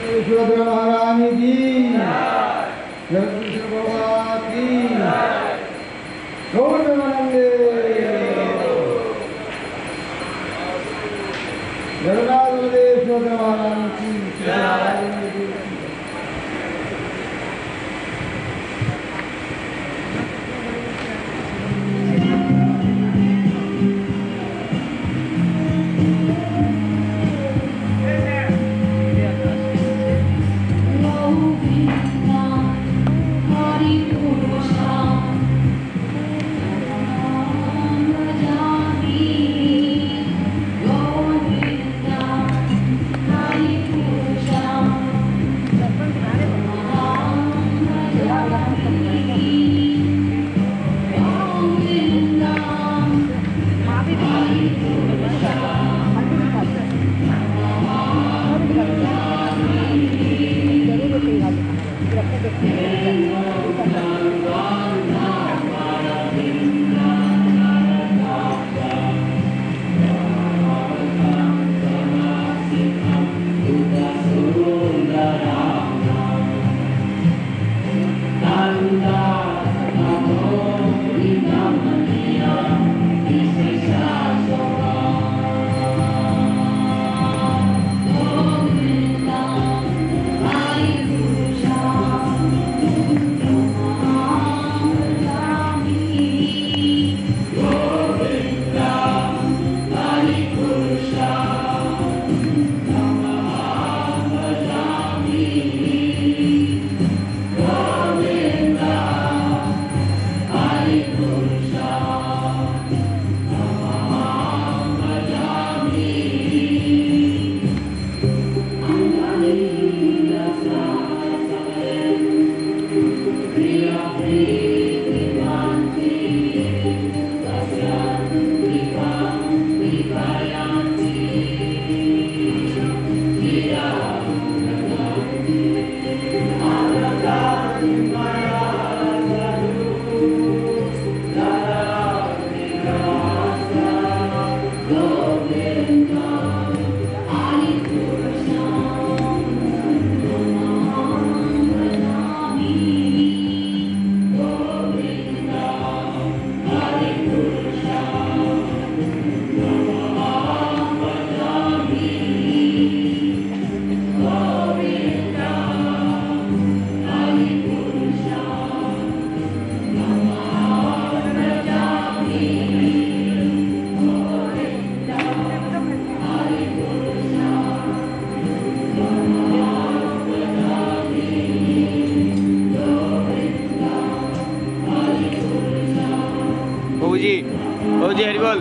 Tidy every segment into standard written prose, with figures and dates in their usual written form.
सुभद्रा महारानी की, जगन्नाथ भगवान की, गौर प्रेमानंदे, जगन्नाथ बलदेव सुभद्रा महारानी की, जी हरि बोल।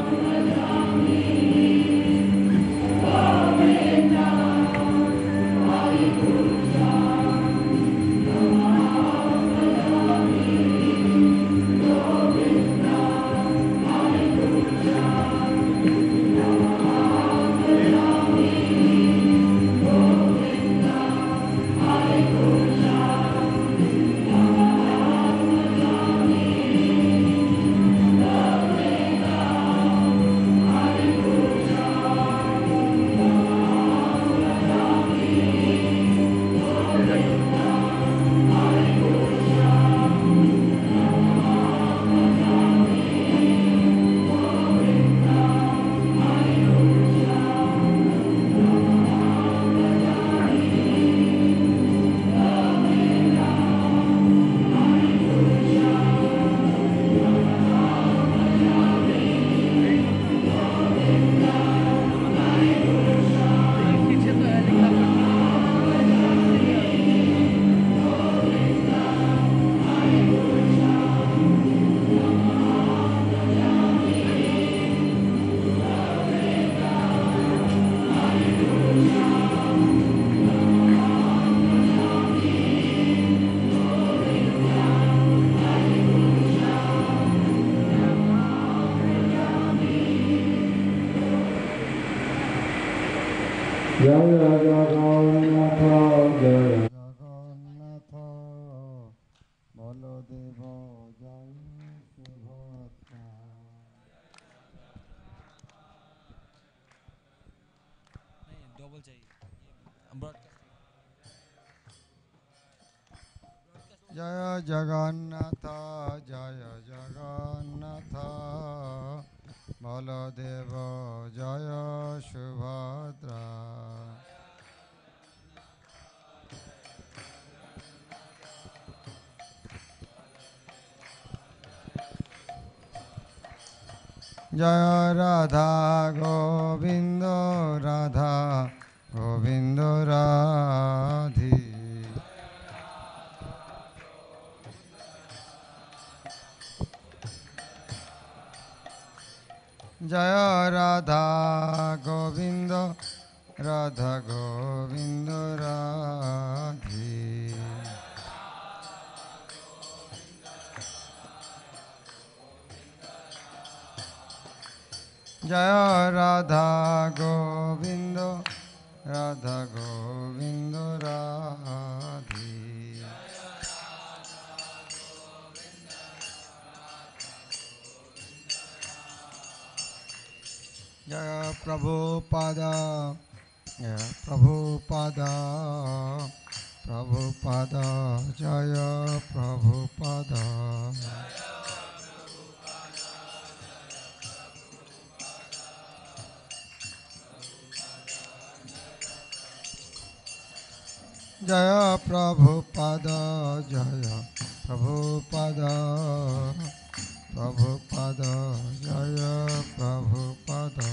जय जगन्नाथ जय जगन्नाथ बलदेव जय सुभद्रा। डबल चाहिए। Jaya Jagannath, Jaya Jagannath, Baladeva, Jaya Subhadra. Jaya Radha Govinda Radha Govinda Radhi. Jaya Radha Govinda Radha Govinda Radhi. Jaya Radha Govinda Radha Govinda Radhi. Jaya Prabhupada, Jaya Prabhupada, Prabhupada, Jaya Prabhupada. Jaya Prabhupada, Jaya Prabhupada, Prabhupada, Jaya Prabhupada.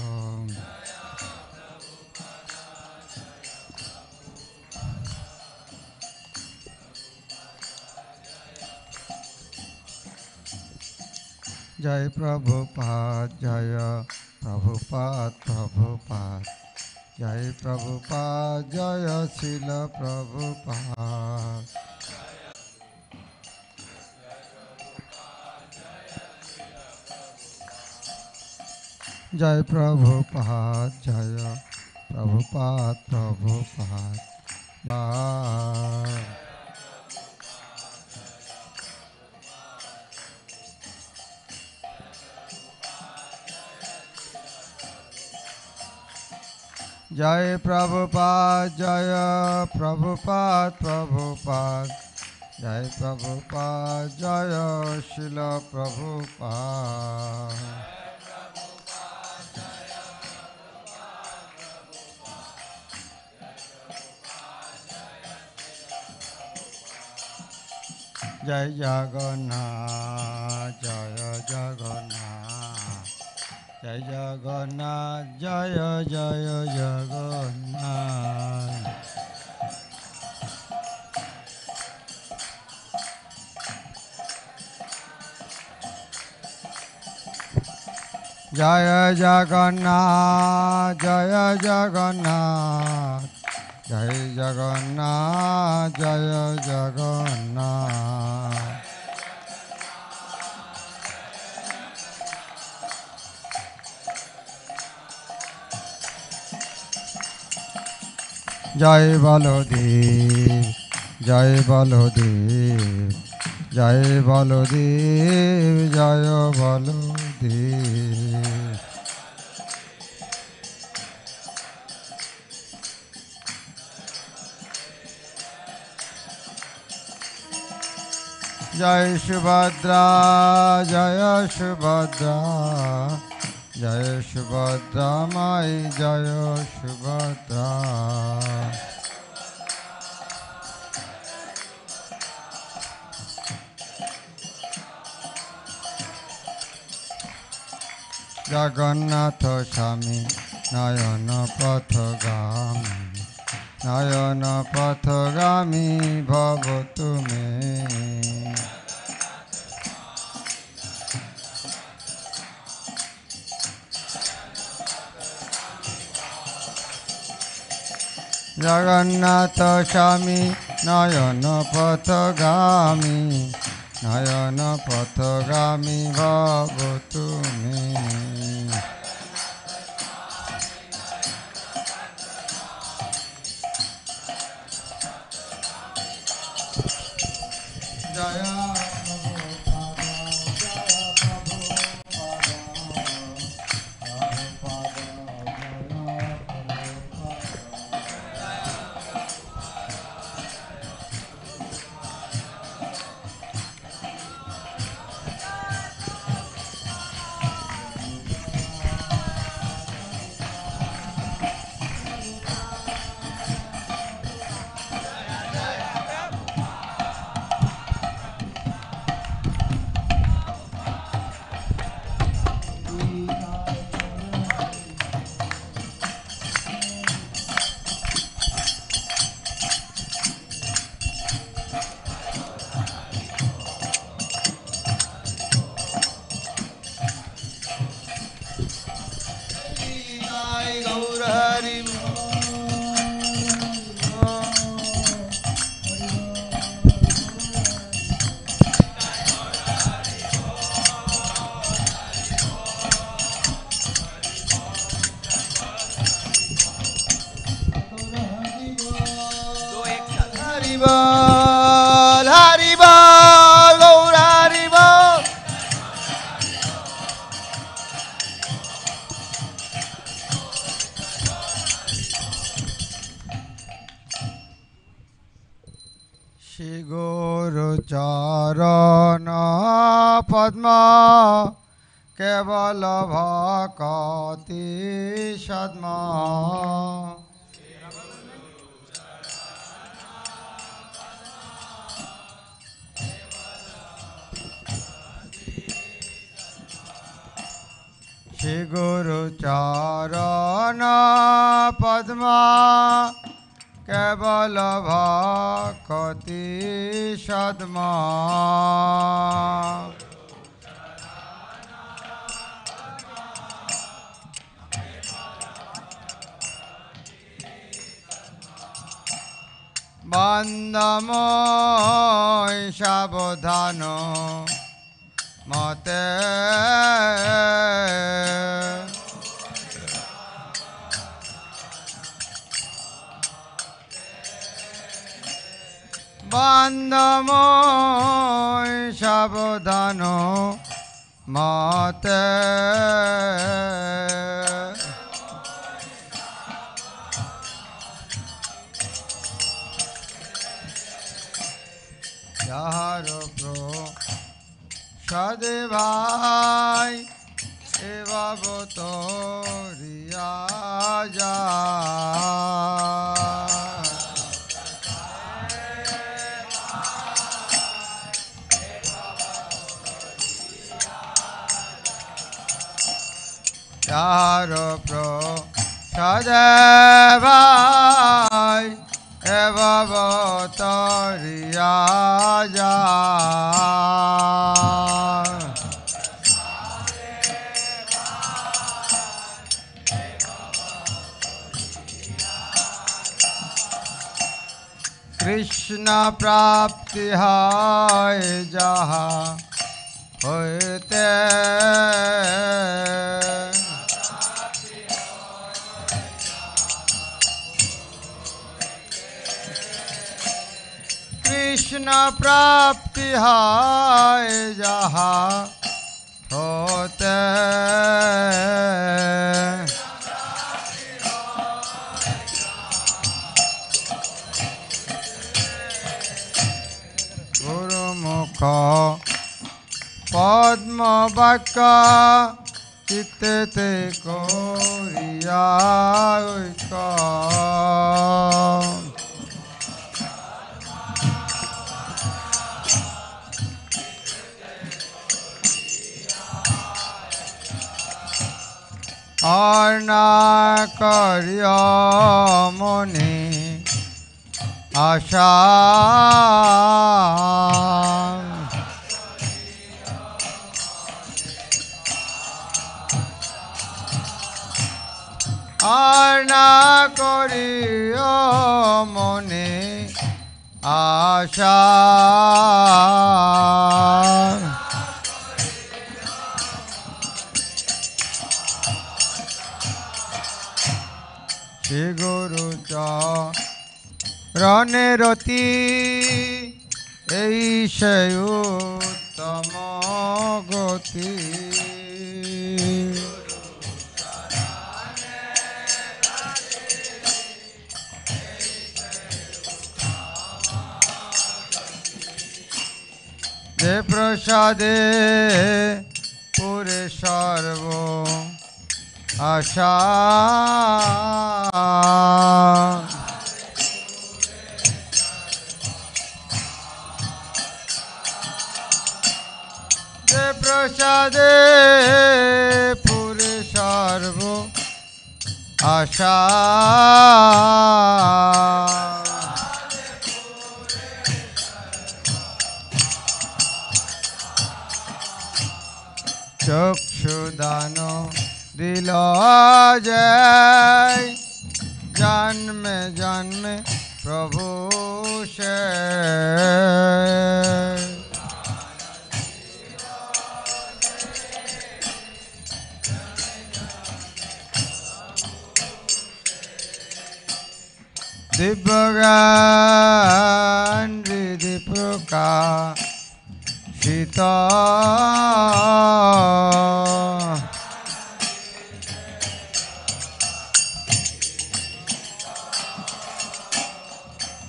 Jai Prabhupada, Jaya Prabhupada, Prabhupada. Jai Prabhupada, Jaya Srila Prabhupada. Jai Prabhupada, Jaya Prabhupada, Prabhupada. Jai Prabhupada, Jaya Prabhupada, Prabhupada. Jai Prabhupada, Jaya Srila Prabhupada. Jai Jagannath, Jaya Jagannath. Jai Jagannath, Jaya Jaya Jagannath. Jaya Jagannath, Jaya Jagannath. Jai Jagannath, Jaya Jagannath. Jai Baladev, Jai Baladev, Jai Baladev, Jaya Baladev. Jai Subhadra, Jaya Subhadra, Jaya Subhadra, Mai Jaya Subhadra. Jagannath Swami, Nayana Pathagami, Nayana Pathagami Bhavatu me. Jagannath Swami, Nayana Pathagami, Nayana Pathagami Bhavatu me. Jaya Haribol, Haribol, Gaur Haribol. Shri Guru Charana Padma Kevala Bhakati Sadma Shri Guru Charana Padma Kevala Bhakati Sadma Bandhamoy Sabodhano Mate Bandhamoy Sabodhano Mate Yaharo Pro Shade Bhai Eva Botoriya Yaharo Pro Shade Bhai Eva Botoriya Krishna Prapti Hai Jaha Hoite Krishna Prapti Hai Jaha Hote Guru Mukha Padma Vakka Chitte Koriya Uika Arna Karya Muni Asha Arna Karya Muni Asha Shri Guru Charane Rati Eishe Uttama Goti De Prasade Pure Sarvo Asha De Prasade Pure Sarvo Asha Chakshudano Dila Jai Janme Janme Prabhu Se দিব্যজ্ঞান হৃদি প্রকাশিত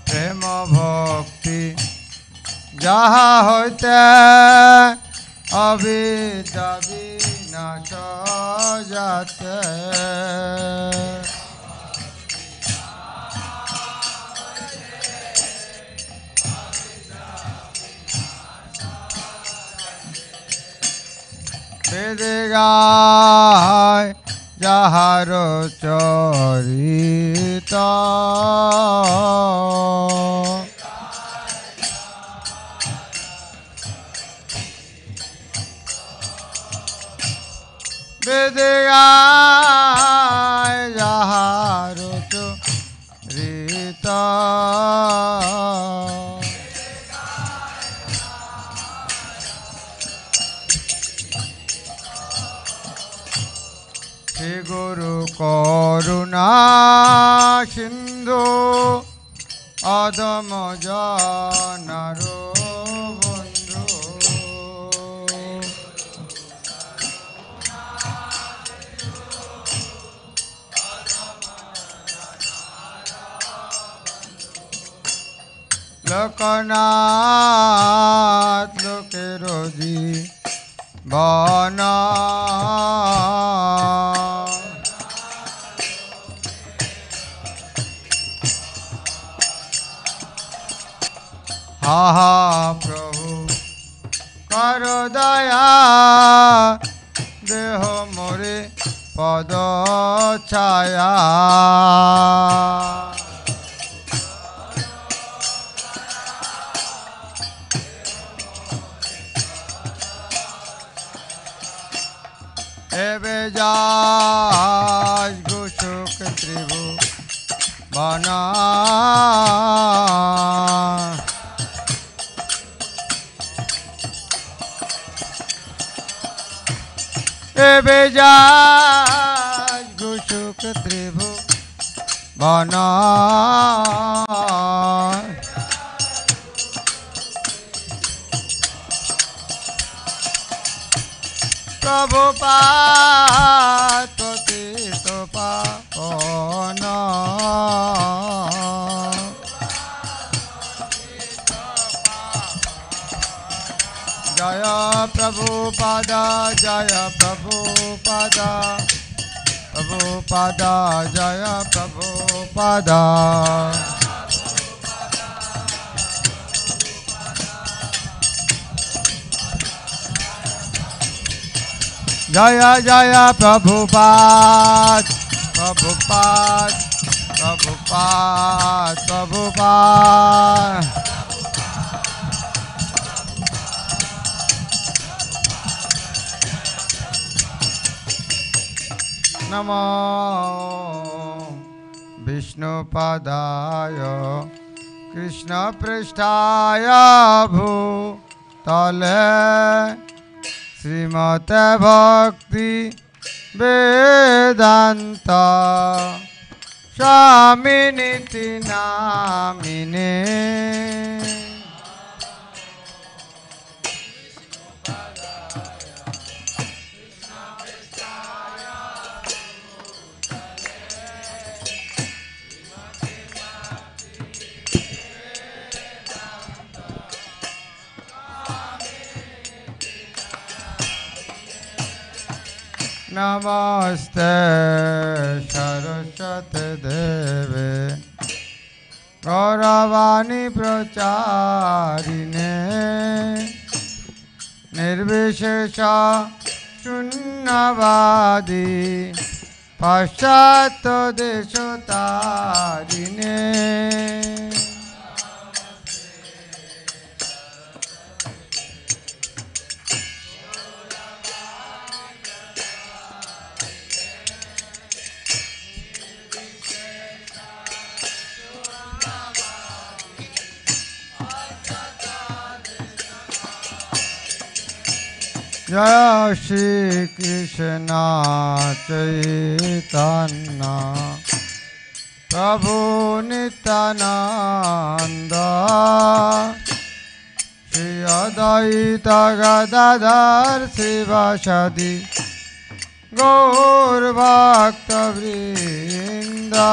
প্রেম ভক্তি যাহা হইতে অবিদ্যা বিনাশ যাতে বেদে গায় যাহার চরিত বেদে গায় যাহার চরিত শ্রী গুরু করুণা সিন্ধু অদম জনার বন্ধু লোকনাথ লোকের জীবন আহা প্রভু কর দয়া দেহ মোরে পদ ছায়া এবে যাস ঘোষক ত্রিভুবন এবে যাস ঘোষক ত্রিভুবন প্রভুপাদ পতিত পাবন জয় প্রভুপাদ জয় প্রভুপাদ প্রভুপাদ জয় প্রভুপাদ জয় জয় প্রভুপাদ প্রভুপাদ প্রভুপাদ প্রভুপাদ নমো বিষ্ণুপদায় কৃষ্ণপৃষ্ঠায় ভূতলে শ্রীমতে ভক্তি বেদান্ত স্বামিনীতি নামিনে नमस्ते सरस्वती देवे गौरवाणी प्रचारिणे निर्विशेष शून्यवादी पाश्चात्य देशतारिणे जय Shri Krishna Chaitanya Prabhu Nityananda Shri Advaita Gadadhar Sivasadi Gaur Bhakta Vrinda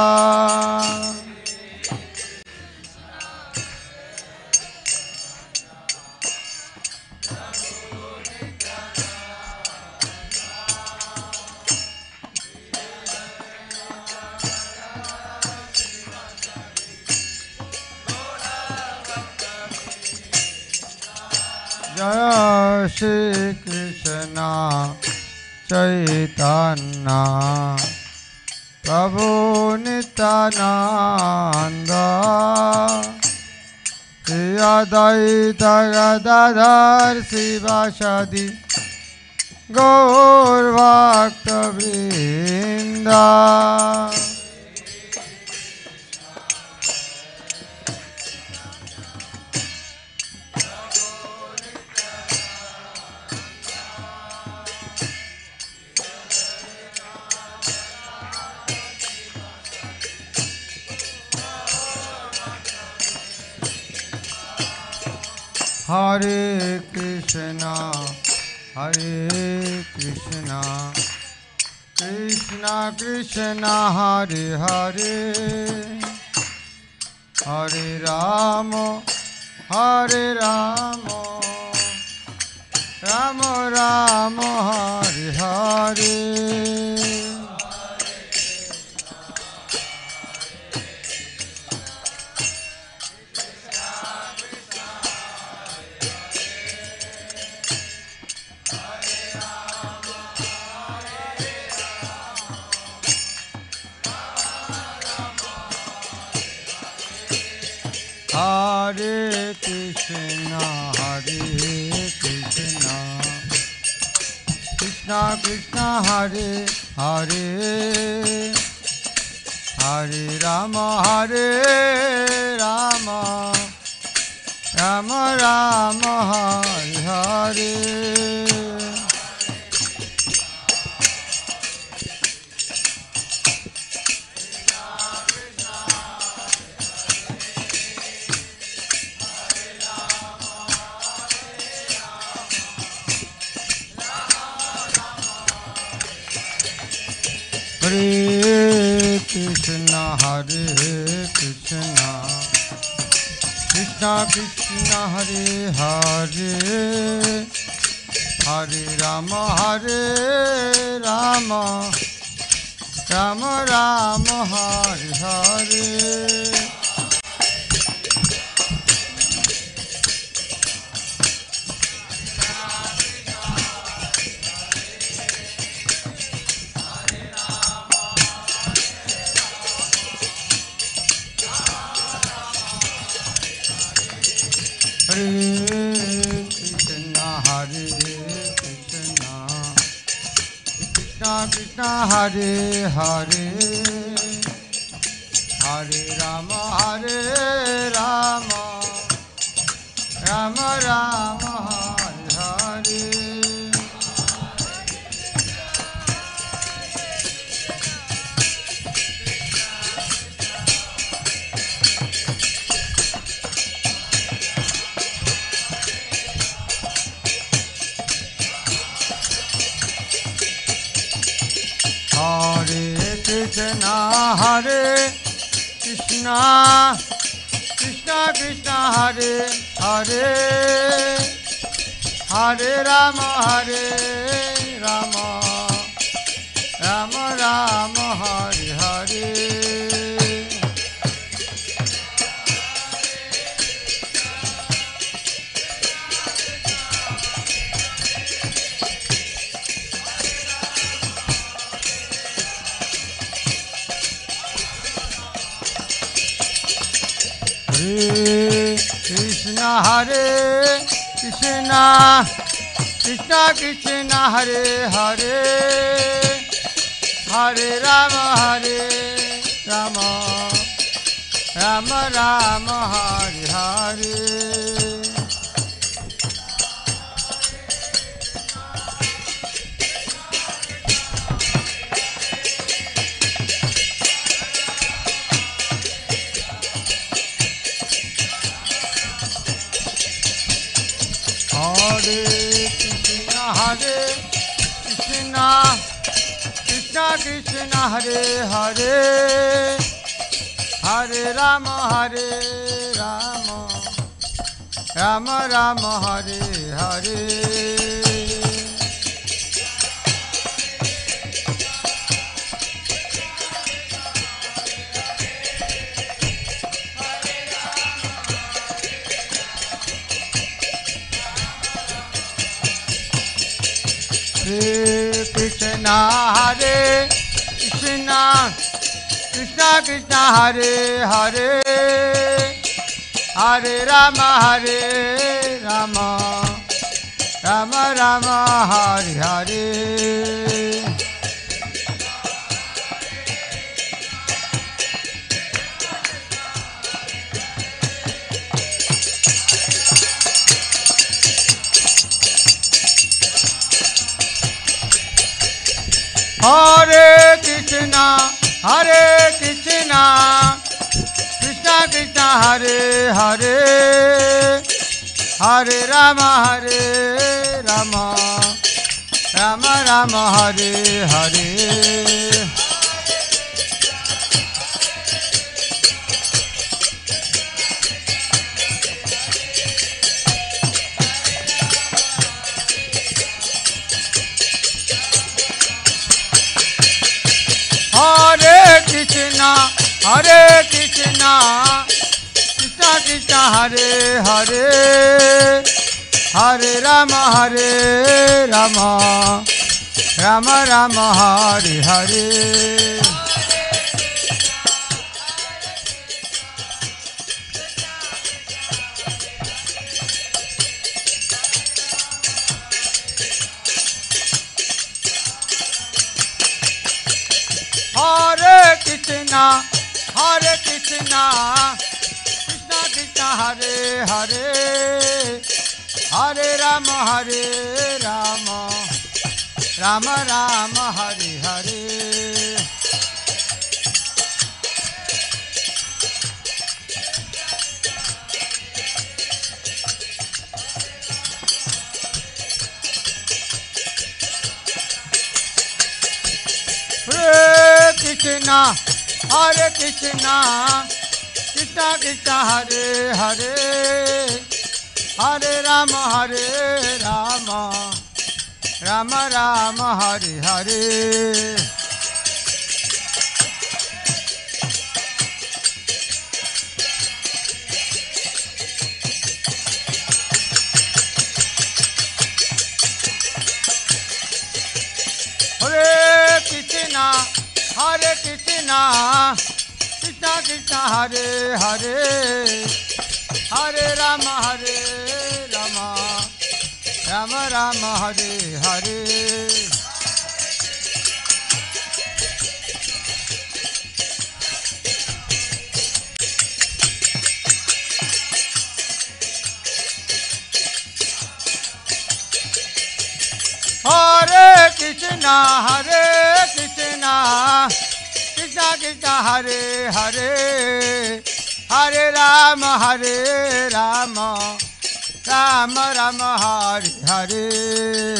Jaya Shri Krishna Chaitanya Prabhu Nityananda Shri Advaita Gadadhar Sivasadi Gaur Bhakta Vrinda Hare Krishna, Krishna Krishna, Hare Hare, Hare Rama, Rama Rama, Hare Hare. Hare Krishna, Krishna Krishna, Hare Hare, Hare Rama, Rama Rama, Hare Hare. Hare Krishna, Krishna Krishna, Hare Hare, Hare Rama, Rama Rama, Hare Hare. Krishna Hare Hare, Hare Rama, Rama Rama, Hare Hare. Hare Krishna, Krishna Krishna, Hare Hare, Hare Rama, Rama Rama, Hare Hare. Krishna Hare Krishna, Krishna Krishna, Hare Hare, Hare Rama, Rama Rama, Hare Hare. Hare Krishna, Hare Krishna, Krishna Krishna, Hare Hare, Hare Rama, Hare Rama, Rama Rama, Hare Hare. Hare Krishna, Hare Krishna, Krishna Krishna, Hare Hare, Hare Rama, Hare Rama, Rama Rama, Hare Hare. Hare Krishna, Hare Krishna, Krishna Krishna, Hare Hare, Hare Rama, Hare Rama, Rama Rama, Hare Hare. Hare Krishna, Hare Krishna, Krishna Krishna, Hare Hare, Hare Rama, Hare Rama, Rama Rama, Hare Hare. Hare Krishna, Hare Krishna, Krishna Krishna, Hare Hare, Hare Rama, Hare Rama, Rama Rama, Hare Hare. Hare Krishna, Hare Krishna, Krishna Krishna, Hare Hare, Hare Rama, Hare Rama, Rama Rama, Hare Hare. Hare Krishna, Hare Krishna, Krishna Krishna, Hare Hare, Hare Rama, Hare Rama, Rama Rama, Hare Hare. Hare Krishna, Hare Krishna, Krishna Krishna, Hare Hare, Hare Rama, Hare Rama, Rama Rama, Hare Hare.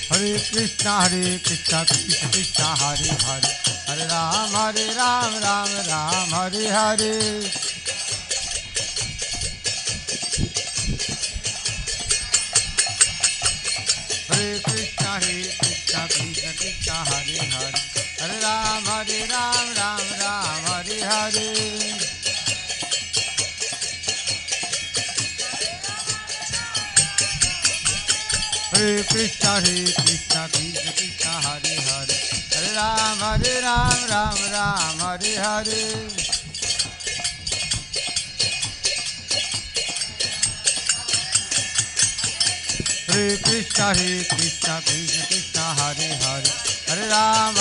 Hare Krishna, Krishna Krishna, Hare Hare, Hare Ram, Ram Ram, Hare Hare. Hare Krishna, Krishna Krishna, Hare Hare, Hare Ram, Ram Ram, Hare Hare. Hare Krishna, Krishna Krishna, Hare Hare, Hare Ram, Ram Ram, Hare Hare. Hare Krishna, Krishna Krishna, Hare Hare, Hare Ram,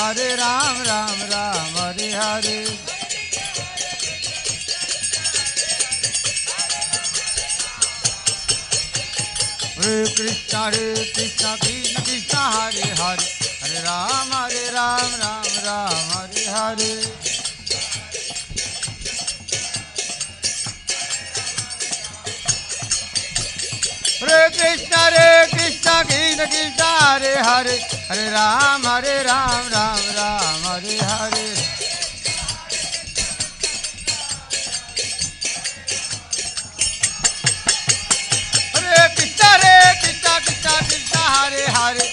Ram Ram, Hare Hare. Hare Krishna Krishna Krishna Hare Hare Hare Ram Ram Ram Hare Hare Hare Krishna Krishna Krishna Hare Hare Hare Ram Ram Hare Hare Hare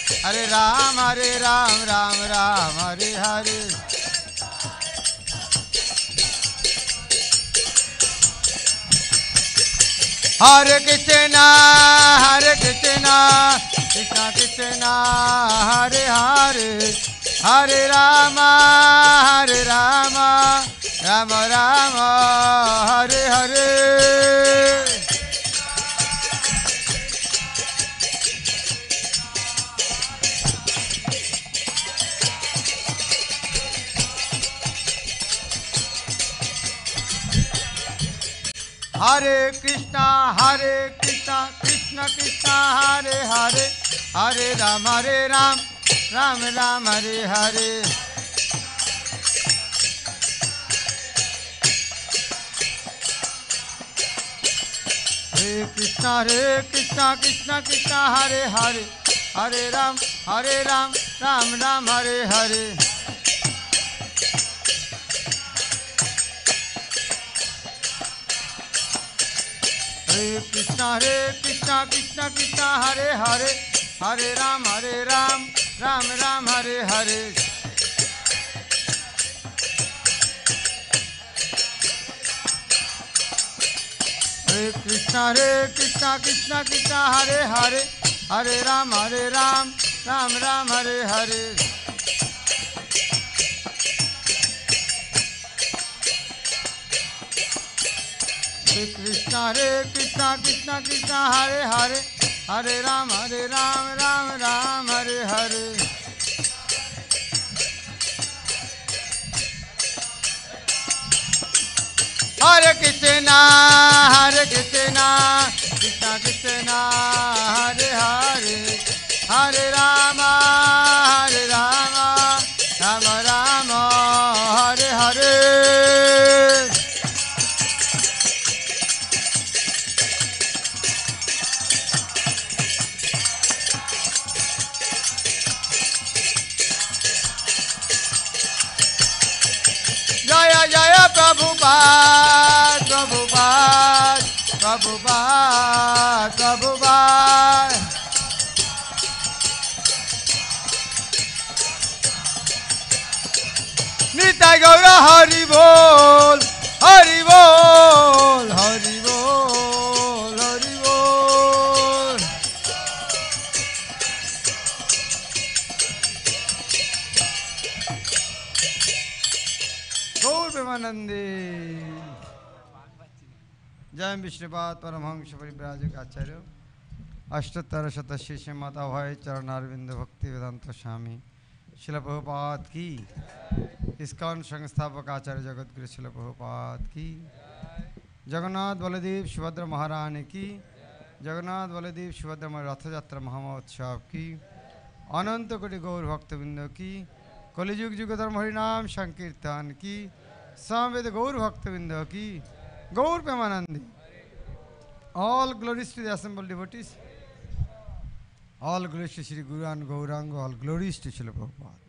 Hare Hare Ram Ram Hare Hare Hare Krishna Krishna Krishna Hare Hare Hare Rama Rama Rama Hare Hare Hare Krishna Krishna Krishna Hare Hare Hare Ram Ram Hare Hare Hare Krishna Krishna Krishna Hare Hare Hare Ram Ram Hare Hare Hare Krishna Krishna Hare Hare Hare Ram Ram Hare Hare Hare Krishna Krishna Hare Hare Hare Ram Ram Hare Hare Hare Krishna Krishna Hare Hare Hare Ram Ram Hare Hare Hare Krishna Krishna Krishna Hare Hare Hare Rama Rama Hare Hare Jaya Prabhupada Nitai Gaura Hari Bol Hari Bol Hari Bol Hari Bol Gaur Premanande Jai Vishnupat Paramhangsa Parivrajak Acharya Ashtatara Shatashisha Mata Bhai Charanarvinda Bhakti Vedanta Swami Srila Prabhupada ki ISKCON संस्थापक आचार्य जगत गुरु श्रील प्रभुपाद की जगन्नाथ बलदेव सुभद्रा महारानी की जगन्नाथ बलदेव सुभद्रा रथयात्रा महामहोत्सव की अनंत कोटि गौर भक्तवृंद की कलिजुग युग धर्म हरिनाम संकीर्तन की समवेद गौर भक्तवृंद की गौर Premanandi all glories to the assembled devotees, all glories to Sri Guru and Gauranga, all glories to Srila Prabhupada.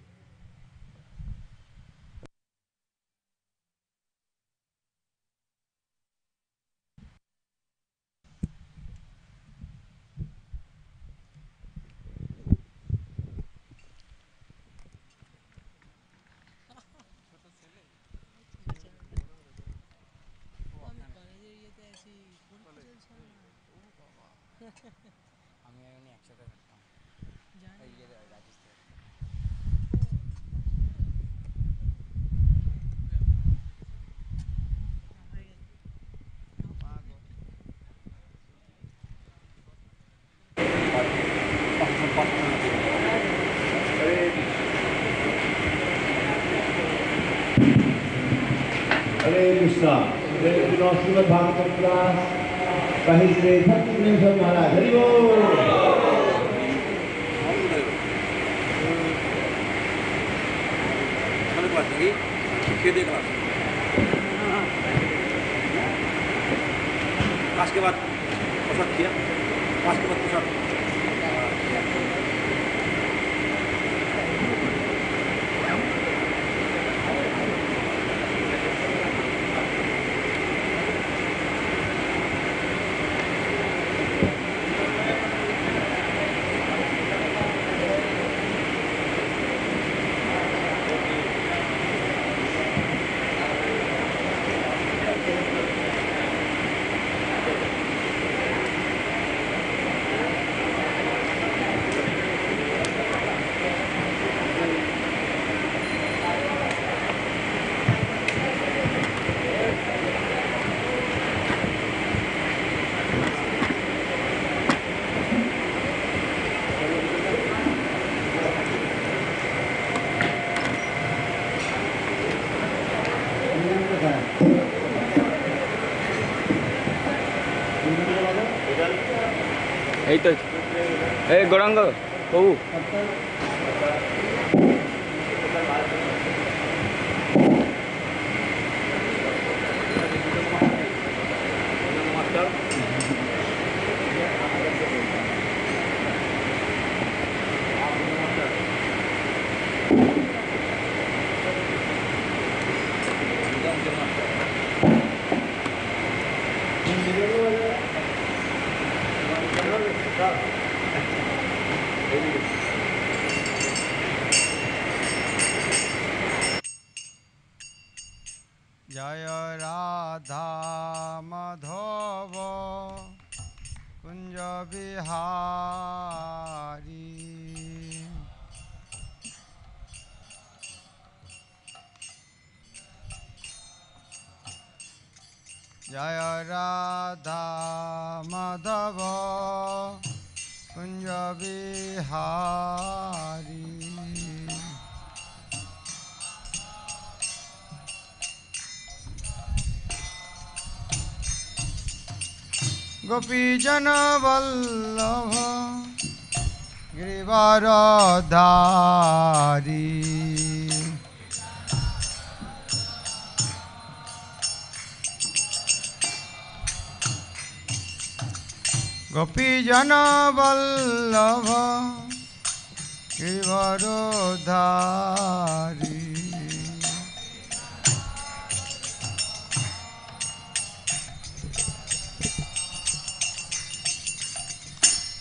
Hare Krishna. Hare Krishna. Srimad Bhagavatam class. कहीं श्री भक्ति प्रेम महाराज हरि बोल। पास के बाद प्रसाद किया, पास के बाद प्रसाद এই তো এই গৌরাঙ্গ বাবু जय राधा माधव कुंज बिहारी जय राधा माधव कुंज बिहारी गोपीजन वल्लभ गिरिवरधारी गोपीजन वल्लभ गिरिवरधारी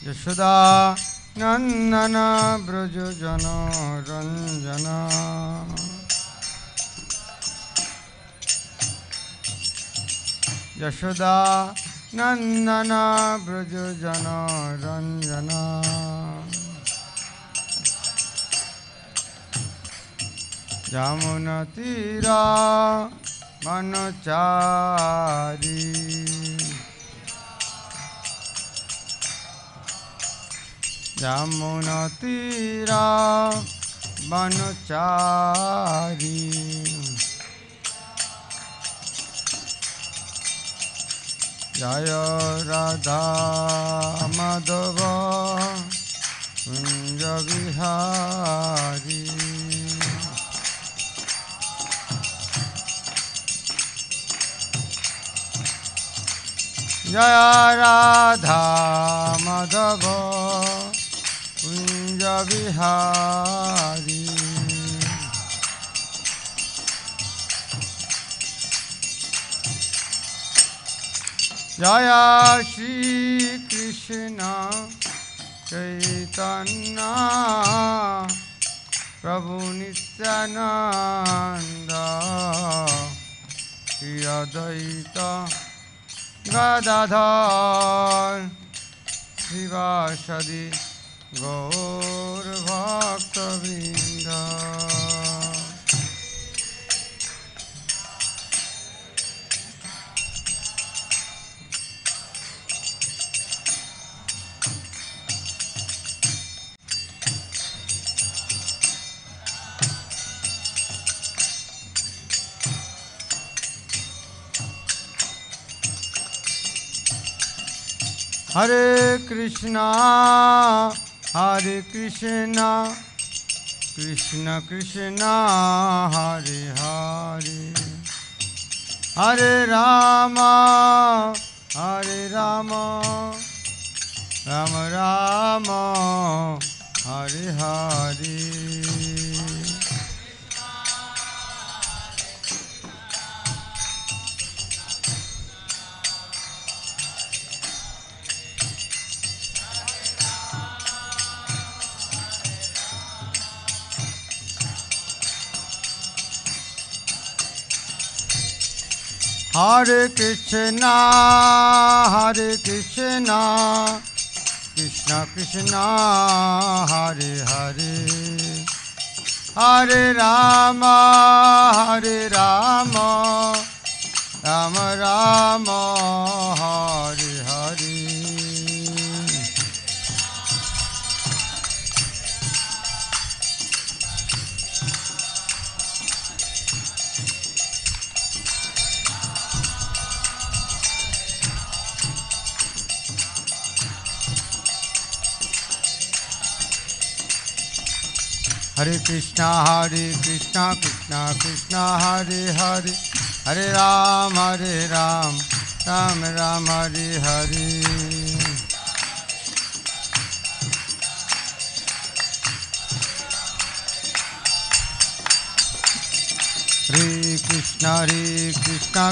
यशोदा नंदन ब्रज जन रंजन यशोदा नंदन ब्रज जन रंजन जमुना तीरा मनचारी जमुना तीरा बनचारी जय राधा माधव कुंज बिहारी जय राधा माधव कुंज बिहारी जय श्री कृष्ण चैतन्य प्रभु नित्यानंद श्री अद्वैत गदाधर श्रीवासदि गौर भक्तवृंद Hare Krishna, Krishna Krishna, Hare Hare, Hare Rama, Rama Rama, Hare Hare. Hare Krishna, Krishna Krishna, Hare Hare, Hare Rama, Rama Rama, Hare Hare. Hare Krishna, Krishna Krishna, Hare Hare, Hare Ram, Ram Ram, Hare Hare. Hare Krishna, Krishna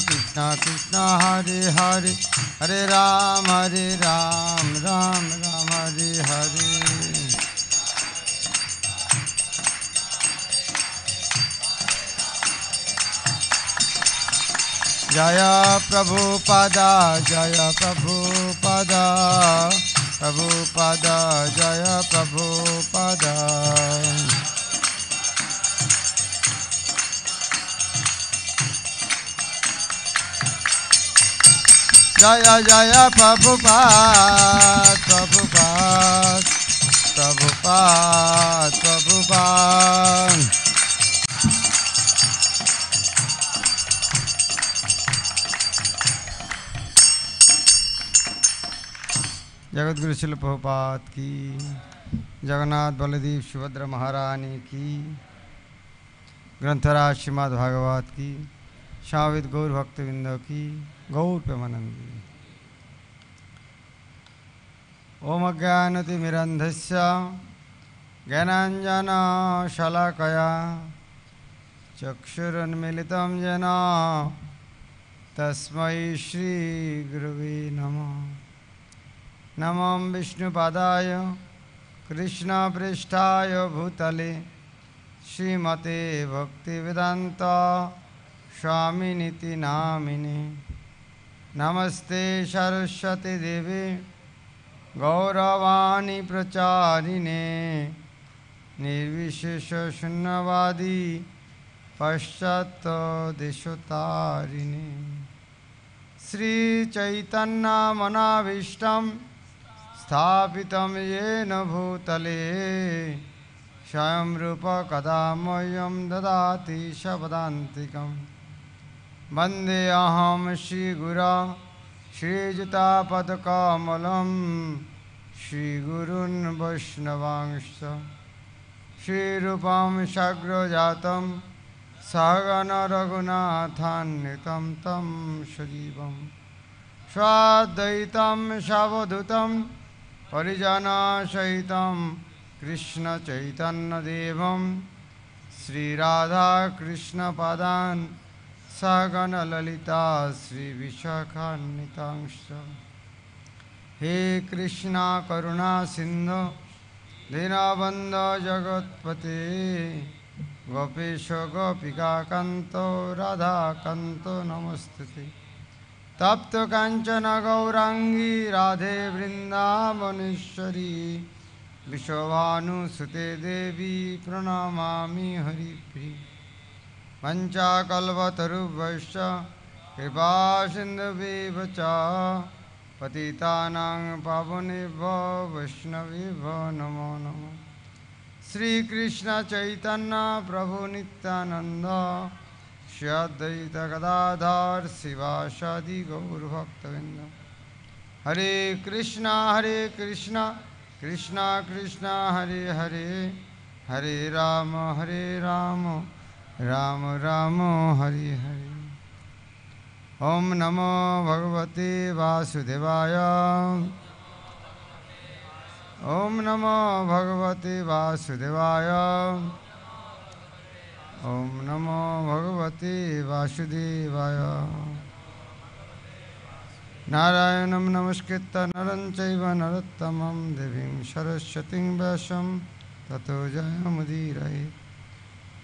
Krishna, Hare Hare, Hare Ram, Ram Ram, Hare Hare. Jaya Prabhupada, Jaya Prabhupada, Prabhupada, Jaya Prabhupada. Jaya Jaya Prabhupada, Prabhupada, Prabhupada, Prabhupada. Jagat Guru Srila Prabhupada की, जगन्नाथ बलदेव सुभद्रा महारानी की, ग्रंथराज श्रीमद भागवत की, शाविद गौर भक्तवृंद की, गौर प्रेमानंदी। ओम अज्ञानतिमिरन्धस्य ज्ञानाञ्जनशलाकया चक्षुरुन्मीलितं येन तस्मै श्रीगुरवे नमः। नमो विष्णुपादाय कृष्णपृष्ठाय भूतले श्रीमते भक्तिवेदांत स्वामिनिति नामिने। नमस्ते सरस्वती देवी गौरवाणी प्रचारिणे निर्विशेष शून्यवादी पश्चात् देशतारिणे। श्री चैतन्य मनाभीष्टं स्थापितं येन भूतले स्वयं रूप कदा मह्यं ददाति शपदान्तिकं। वन्देऽहं श्रीगुरो श्रीयुतापदकमलं श्रीगुरून् वैष्णवांश्च। श्रीरूपं साग्रजातं सहगण रघुनाथान्वितं तं सजीवं स्वाद्वैतं सावधूतं परिजनसहितं कृष्णचैतन्यदेवं श्रीराधाकृष्णपादान् सहगण ललिता श्रीविशाखान्वितांश्च। हे कृष्णा करुणा सिन्धु दीनबन्धो जगत्पते गोपेश गोपिकान्तो राधाकान्तो नमस्तुते। तप्त कांचन गौरांगी राधे वृंदावनेश्वरी विश्वभानुसुते देवी प्रणमामि हरिप्रिये। वंचाकल्पतरुभ्यश्च कृपा सिन्धुभ्येव च पतितानां पावनेभ्यो वैष्णवेभ्यो नमो नमः। श्री कृष्ण चैतन्य प्रभु Nityanand Shri Advaita Gadadhar शिवासादि गौरभक्तवृंद। Hare Krishna, Krishna Krishna, Hare Hare, Hare Rama, Rama Rama, Hare Hare. Om Namo Bhagavate Vasudevaya. Om Namo Bhagavate Vasudevaya. Om Namo Bhagavate Vasudevaya. Narayanam Namaskritta Naram Chaiva Narottamam Devim Saraswatim Vyasam Tato Jayamudiraye.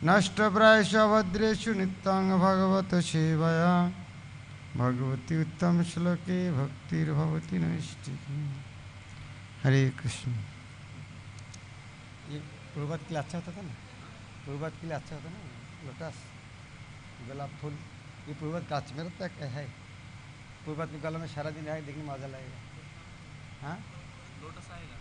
Nashtaprayasya Bhadreshu Nityang Bhagavata Sevaya Bhagavati Uttam Shloke Bhaktir Bhavati Naistiki. Hare Krishna. ये प्रभात के लिए अच्छा होता था ना, प्रभात के लिए अच्छा होता ना, लोटस गुलाब फूल, ये प्रभात का अच्छा मेरा तक है, प्रभात में गला में सारा दिन आए देखने में मजा लगेगा, हाँ लोटस आएगा,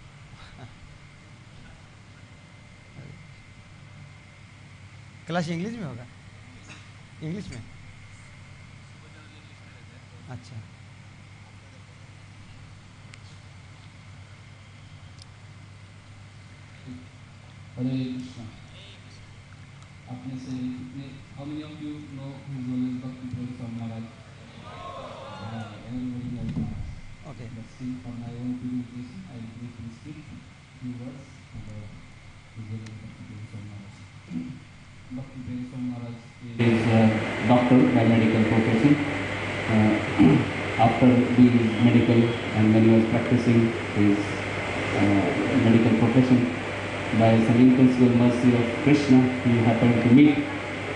क्लास इंग्लिश में होगा, इंग्लिश में, अच्छा Hare Krishna. आपने से कितने how many of you know His Holiness Bhakti Prabhupada Maharaj? Everybody knows Maharaj. Okay. But still, for my own purification, I will briefly speak few words about His Holiness Bhakti Prabhupada Maharaj. Bhakti Prabhupada Maharaj is a doctor by medical profession. After being medical and when he was practicing his medical profession, by some inconceivable mercy of Krishna, he happened to meet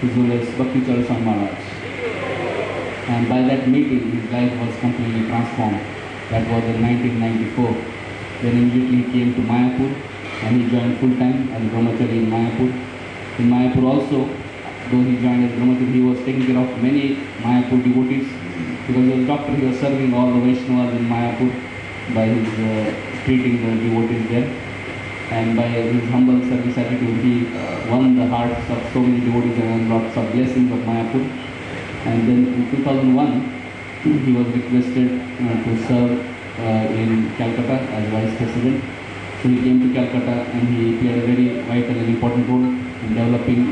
His Holiness Bhakti Charan Maharaj. And by that meeting, his life was completely transformed. That was in 1994. Then immediately he came to Mayapur and he joined full-time as brahmachari in Mayapur. In Mayapur also, though he joined as brahmachari, he was taking care of many Mayapur devotees. Because he was a doctor, he was serving all the Vaishnavas in Mayapur by his treating the devotees there. And by his humble service attitude, he won the hearts of so many devotees and lots of blessings of Mayapur. And then in 2001, he was requested to serve in Calcutta as vice president. So he came to Calcutta and he played a very vital and important role in developing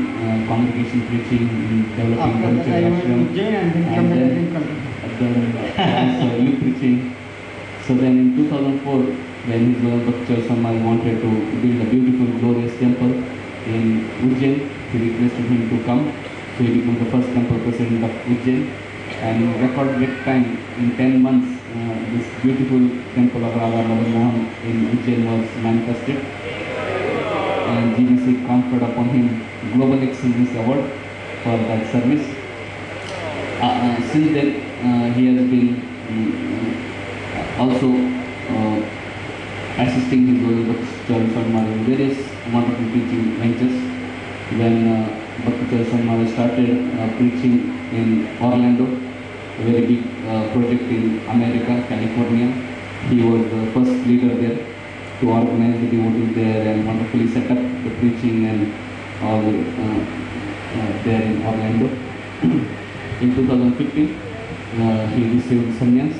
congregation preaching, in developing culture ashram, and then also youth preaching. So then in 2004, when His Holiness Bhakti Charan wanted to build a beautiful, glorious temple in Ujjain, he requested him to come. So he became the first temple president of Ujjain. And in record break time, in 10 months, this beautiful temple of Radha Madan Mohan in Ujjain was manifested. And GBC conferred upon him Global Excellence Award for that service. Since then, he has been also assisting His Holiness Bhakti Charan Maharaj in various wonderful teaching ventures. When Bhakti Charan Maharaj started preaching in Orlando, a very big project in America, California, he was the first leader there to organize the devotees there and wonderfully set up the preaching and all there in Orlando. In 2015, he received sannyas.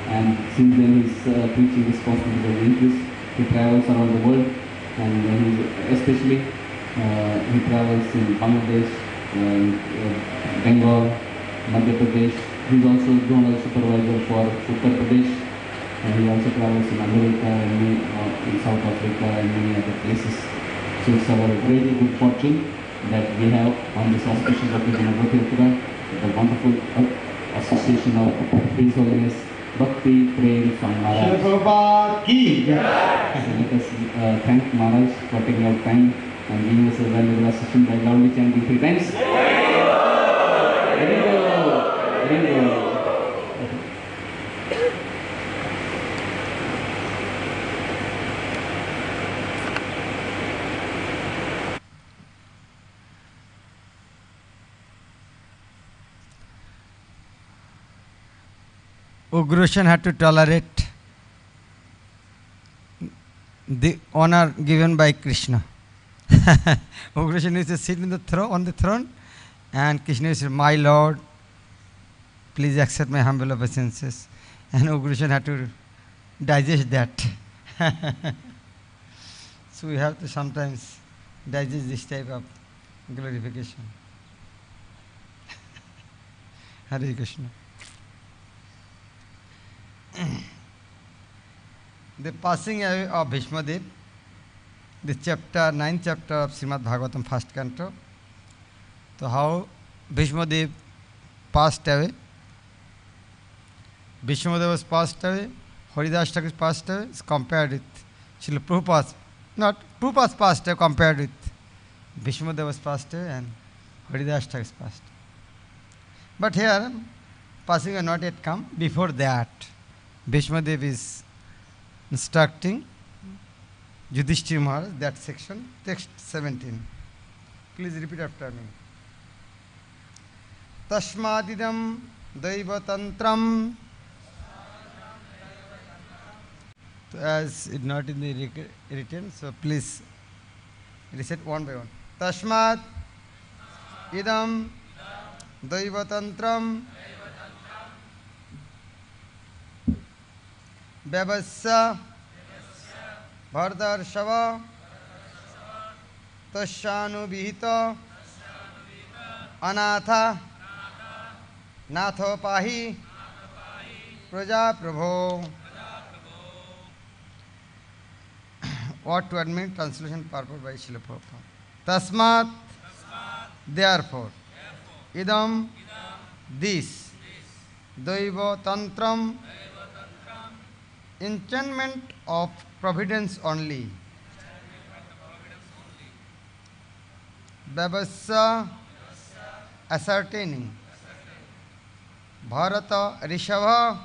And since then his preaching responsibility has increased. He travels around the world and especially he travels in Bangladesh, Bengal, Madhya Pradesh. He is also zonal supervisor for Uttar Pradesh and he also travels in America and in South Africa and many other places. So it's our great good fortune that we have on this auspicious occasion of Rathayatra, the wonderful association of His Holiness Bhakti Prem Srila Prabhupada ki jai. So let us thank Maharaj for taking out time and giving us a valuable assistance by loudly chanting 3 times. Very good. Very good. Ugrashan had to tolerate the honor given by Krishna. Ugrashan used to sit in the on the throne and Krishna used to say, "My Lord, please accept my humble obeisances." And Ugrashan had to digest that. So we have to sometimes digest this type of glorification. Hare Krishna. The passing away of Bhishmadev, the chapter, 9th chapter of Srimad Bhagavatam, first canto. So how Bhishmadev passed away. Bhishmadev was passed away, Haridas Thakur passed away, is compared with Srila Prabhupada. Not Prabhupada passed away compared with Bhishmadev was passed away and Haridas Thakur passed away. But here, passing has not yet come. Before that, Bhishmadev is instructing Yudhishthira Maharaj, that section, text 17. Please repeat after me. Tasmadidam Daivatantram. As it not in the written, so please recite one by one. Tasmad idam Daivatantram Vyavasya Bhardarshava Tasyanubhita Anatha Natho Pahi Praja Prabho. What to admit? Translation purport by Srila Prabhupada. Tasmat, therefore, idam, this, daiva tantram, enchantment of providence only. Vyavasya, ascertaining. Bharata Rishabha,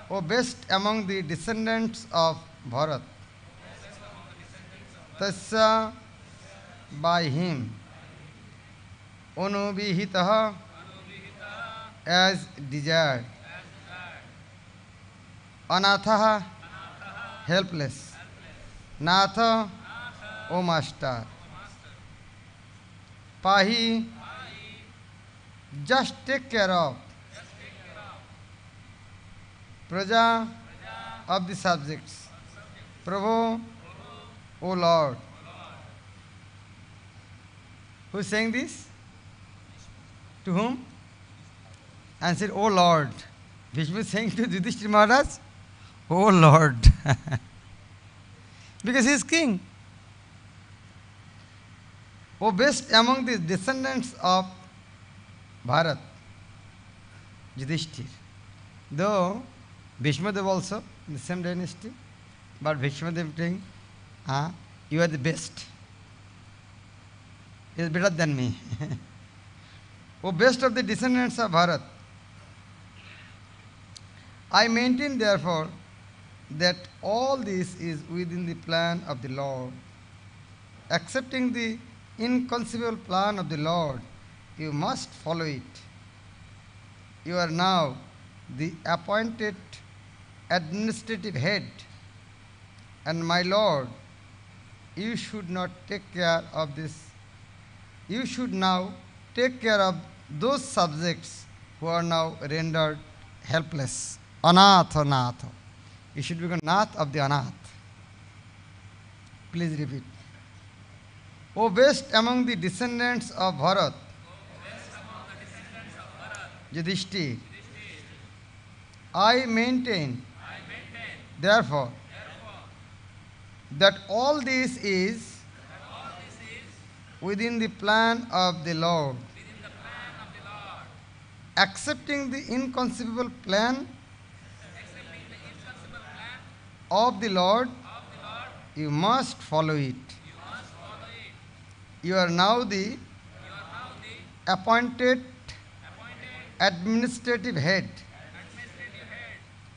O best among the descendants of Bharat. Tasya, by him. Anubhihitaha, as desired. Anathaha, helpless. Natha, O master. Pahi, just take care of. Praja, of the subjects. Prabhu, O Lord. Who is saying this? To whom? Answer, O Lord. Vishnu is saying to Yudhishthira Maharaj, O Lord. Because he is king. O best among the descendants of Bharat, Yudhishthira. Though Bhishmadev also in the same dynasty, but Bhishmadev saying, you are the best. He is better than me. O best of the descendants of Bharat, I maintain therefore that all this is within the plan of the Lord. Accepting the inconceivable plan of the Lord, you must follow it. You are now the appointed administrative head, and my Lord, you should not take care of this. You should now take care of those subjects who are now rendered helpless. Anatha, Natha. You should become Nath of the Anath. Please repeat. O best among the descendants of Bharat, Yudhishthira, I maintain, therefore, that all this is within the plan of the Lord. Accepting the inconceivable plan of the Lord, you must follow it. You are now the appointed administrative head,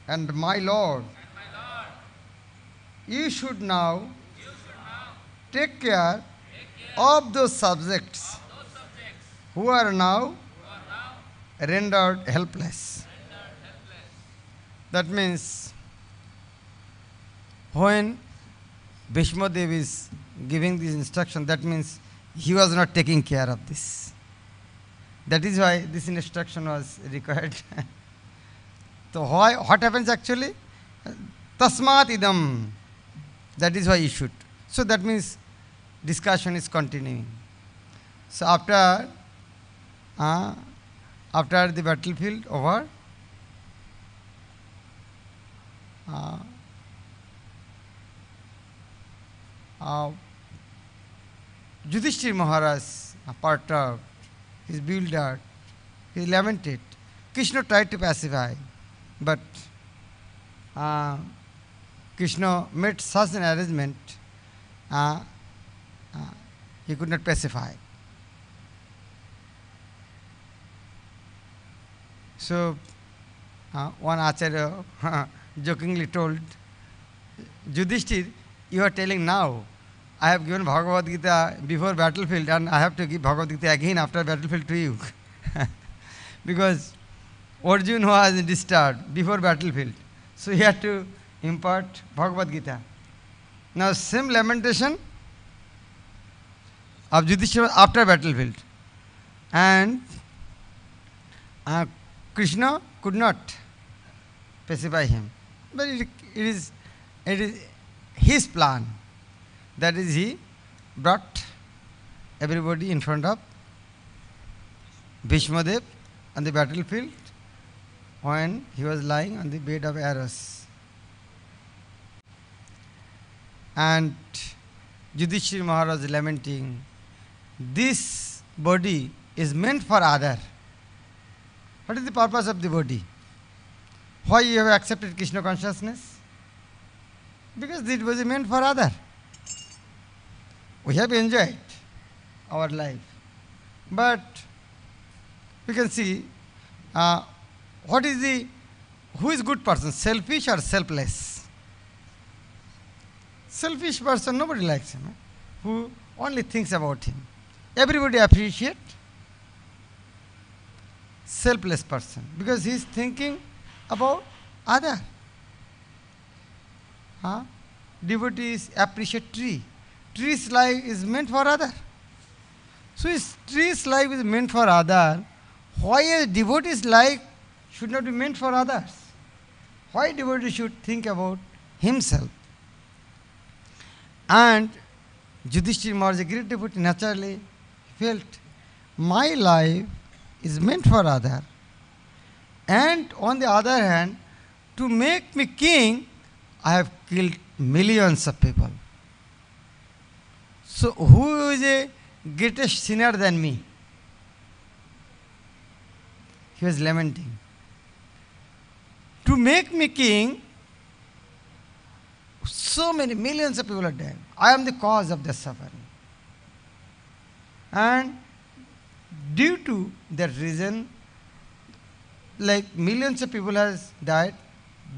and my Lord, you should now take care of those subjects who are now rendered helpless. That means when Bhishmadev is giving this instruction, that means he was not taking care of this. That is why this instruction was required. So what happens actually? Tasmat idam. That is why you should. So that means discussion is continuing. So after the battlefield over, Yudhishthira Maharaj perturbed, he is bewildered, he lamented. Krishna tried to pacify, but Krishna made such an arrangement, he could not pacify. So one Acharya jokingly told, Yudhishthira, you are telling now, I have given Bhagavad Gita before battlefield and I have to give Bhagavad Gita again after battlefield to you. Because Arjuna was disturbed before battlefield. So he had to impart Bhagavad Gita. Now same lamentation of Yudhishthira after battlefield. And Krishna could not pacify him. But it is his plan. That is, he brought everybody in front of Bhishmadev on the battlefield when he was lying on the bed of arrows. And Yudhishthira Maharaj lamenting, this body is meant for other. What is the purpose of the body? Why you have accepted Krishna consciousness? Because it was meant for other. We have enjoyed our life. But we can see who is good person, selfish or selfless? Selfish person, nobody likes him. Who only thinks about him. Everybody appreciate selfless person because he is thinking about other. Devotees appreciate tree. Tree's life is meant for other. So if tree's life is meant for other, why a devotee's life should not be meant for others? Why devotee should think about himself? And Yudhishthira Maharaj, a great devotee, naturally felt, my life is meant for other. And on the other hand, to make me king, I have killed millions of people. So who is a greatest sinner than me? He was lamenting. To make me king, so many millions of people are dead. I am the cause of their suffering. And due to that reason, like millions of people has died,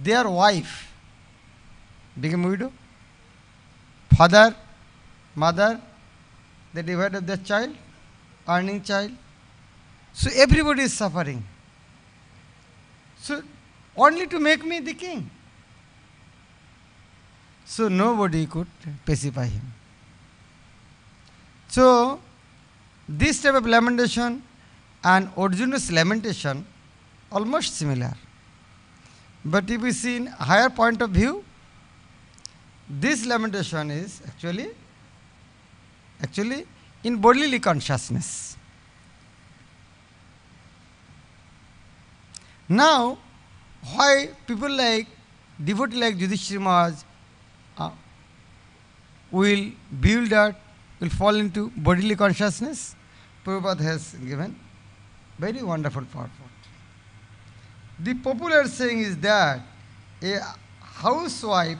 their wife became widow, father, mother, they divided their child, earning child. So everybody is suffering. So only to make me the king. So nobody could pacify him. So this type of lamentation and Arjuna's lamentation almost similar. But if we see in higher point of view, this lamentation is actually in bodily consciousness. Now, why people like devotee like Yudhishthira Maharaj will build that, will fall into bodily consciousness? Prabhupada has given very wonderful purport. The popular saying is that a housewife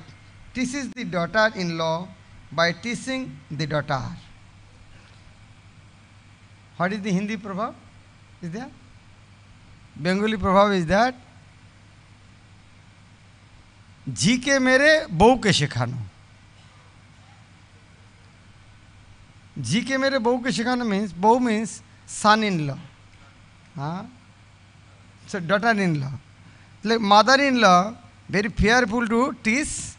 teaches the daughter-in-law by teaching the daughter. What is the Hindi prabhav? Is there? Bengali prabhav is that जी के मेरे बहू के सिखानो. जी के मेरे बहू के सिखानो means बहू means son-in-law. So daughter-in-law. Like mother-in-law, very fearful to teach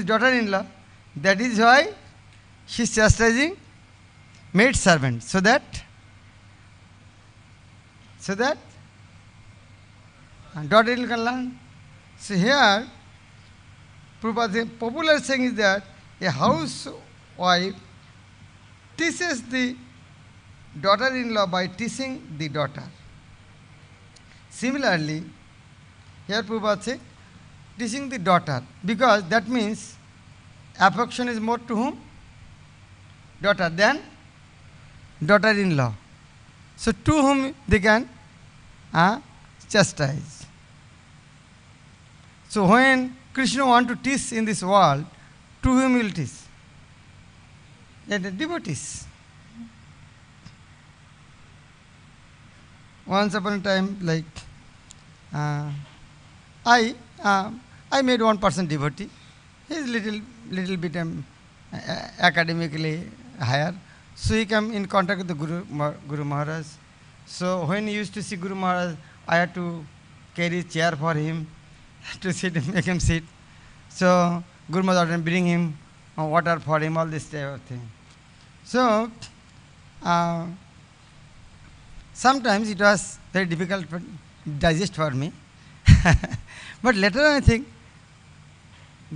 daughter-in-law. That is why she is chastising maid servant. So that daughter-in-law can learn. So here Prabhupada, popular saying is that a housewife teaches the daughter-in-law by teaching the daughter. Similarly, here Prabhupada says, teaching the daughter, because that means affection is more to whom? Daughter than daughter-in-law. So to whom they can chastise. So when Krishna wants to teach in this world, to whom will teach? The devotees. Once upon a time, like I made one person devotee. He is little bit academically higher. So he came in contact with the Guru Maharaj. So when he used to see Guru Maharaj, I had to carry chair for him to sit, make him sit. So Guru Maharaj would bring him water for him, all this type of thing. So sometimes it was very difficult to digest for me. But later on I think,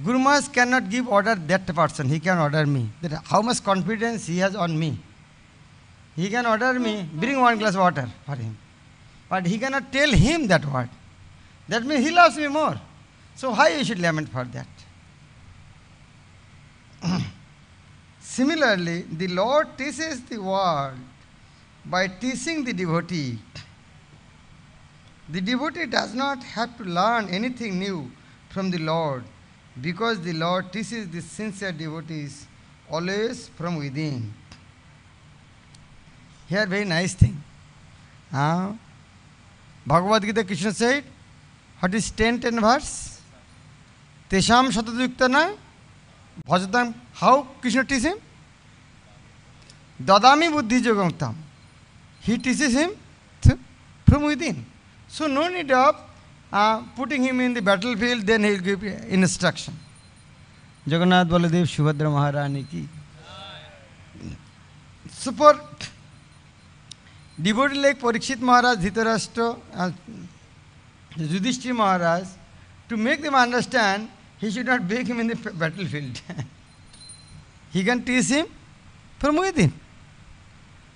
Guru Maharaj cannot give order that person, he can order me. That how much confidence he has on me. He can order me, bring one glass water for him. But he cannot tell him that word. That means he loves me more. So why you should lament for that? Similarly, the Lord teaches the world by teaching the devotee. The devotee does not have to learn anything new from the Lord, because the Lord teaches the sincere devotees always from within. Here, very nice thing. Bhagavad Gita, Krishna said, what is 10 verse? Tesham Shatadyuktana Bhajatam. How Krishna teaches him? Dadami Buddhi Yogamtam. He teaches him from within. So no need of putting him in the battlefield, then he will give instruction. Jagannath Baladev Subhadra Maharani ki. So for devotee like Parikshit Maharaj, Dhritarashtra, Yudhishthira Maharaj, to make them understand, he should not bring him in the battlefield. He can teach him from within.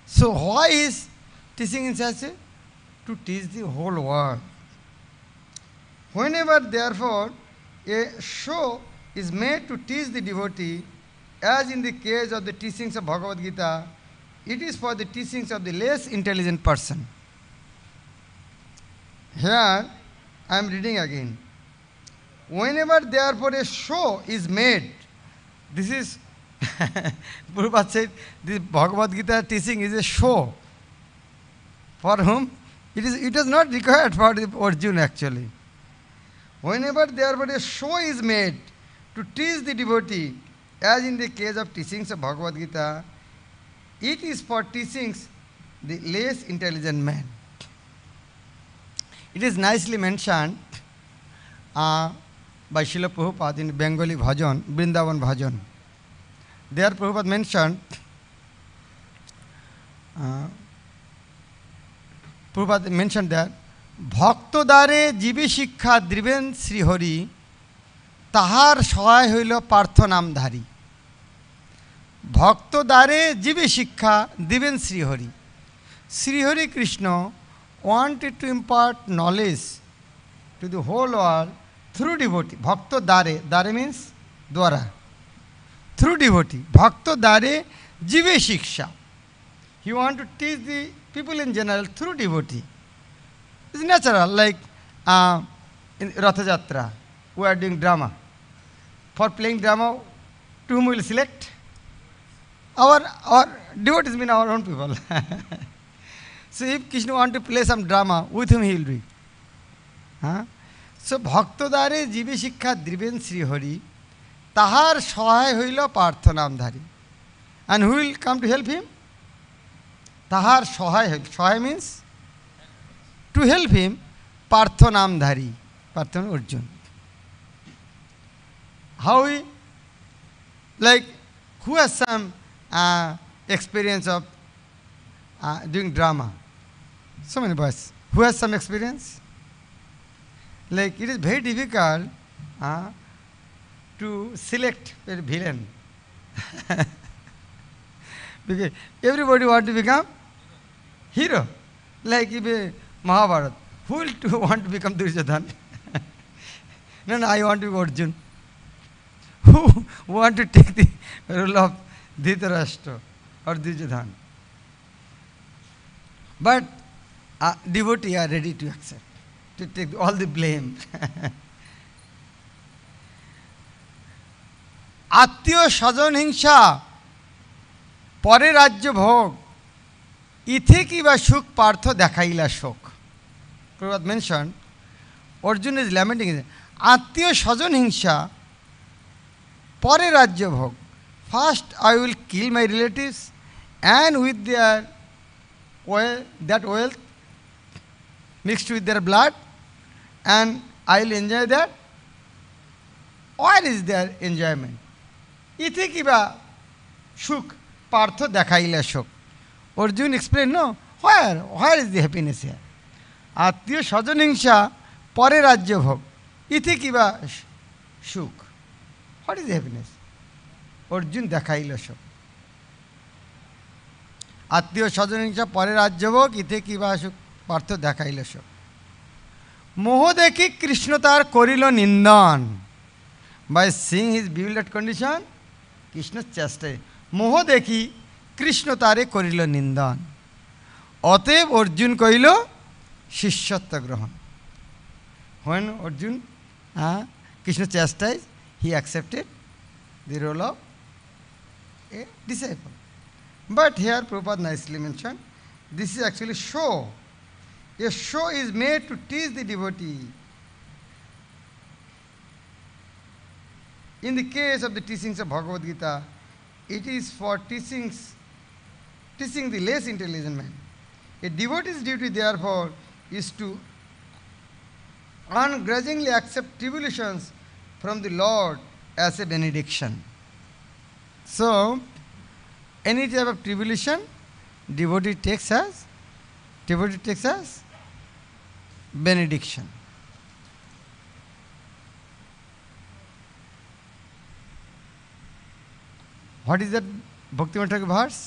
So why is teaching in such a? To teach the whole world. Whenever therefore a show is made to teach the devotee, as in the case of the teachings of Bhagavad Gita, it is for the teachings of the less intelligent person. Here I am reading again. Whenever therefore a show is made, this is Prabhupada said, this Bhagavad Gita teaching is a show. For whom? It is not required for the Arjuna actually. Whenever therefore a show is made to teach the devotee, as in the case of teachings of Bhagavad Gita, it is for teachings the less intelligent man. It is nicely mentioned by Srila Prabhupada in Bengali Bhajan, Vrindavan Bhajan. There Prabhupada mentioned, that Bhaktodare jibe shikkha driven Sri Hari tahar sohay hoilo partho namdhari. Bhaktodare jibe shikkha driven Sri Hari. Sri Hari Krishna wanted to impart knowledge to the whole world through devotee. Bhaktodare, dare means dwara. Through devotee. Bhaktodare jibe shiksha. He wanted to teach the people in general through devotee. It's natural, like in Rathayatra, we are doing drama. For playing drama, to whom we will select? Our devotees mean our own people. So if Krishna wants to play some drama, with whom he will do it? So Bhaktodare jibe shikkha driven Sri Hari tahar sohay hoilo partho namdhari. And who will come to help him? Tahar sohay. Sohay means to help him, partho namdhari. Partho Arjuna. How we, like, who has some experience of doing drama? So many boys. Who has some experience? Like, it is very difficult to select a villain. Because everybody want to become hero. Like if a Mahabharata, who will want to become Duryodhana? No, I want to be Arjun. Who want to take the role of Dhritarashtra or Duryodhana? But devotees are ready to accept, to take all the blame. আত্মীয় স্বজন হিংসা পরে রাজ্য ভোগ ইথে কি বা সুখ পার্থ দেখাইলা শোক. Prabhupada mentioned, Arjun is lamenting, আত্মীয় স্বজন হিংসা পরে রাজ্য ভোগ. First I will kill my relatives and with their that wealth mixed with their blood, and I will enjoy that. Where is their enjoyment? ইথে কিবা সুখ পার্থ দেখাইলা শোক. Arjun explained, no, where is the happiness here? আত্মীয় স্বজন হিংসা পরে রাজ্য ভোগ ইথে কিবা সুখ. What is the happiness? Arjun দেখাইল শোক. আত্মীয় স্বজন হিংসা পরে রাজ্য ভোগ ইথে কিবা সুখ পার্থ দেখাইল শোক. মোহ দেখি কৃষ্ণ তার করিল নিন্দন. By seeing his bewildered condition, Krishna chastised. মোহ দেখি কৃষ্ণ তারে করিল নিন্দন. অতএব অর্জুন কহিল শিষ্যত্ব গ্রহণ. When Arjun, Krishna chastised, he accepted the role of a disciple. But here Prabhupada nicely mentioned, this is actually show. A show is made to teach the devotee. In the case of the teachings of Bhagavad Gita, it is for teaching the less intelligent man. A devotee's duty, therefore, is to ungrudgingly accept tribulations from the Lord as a benediction. So, any type of tribulation, devotee takes as benediction. What is that Bhaktivinoda Thakur verse?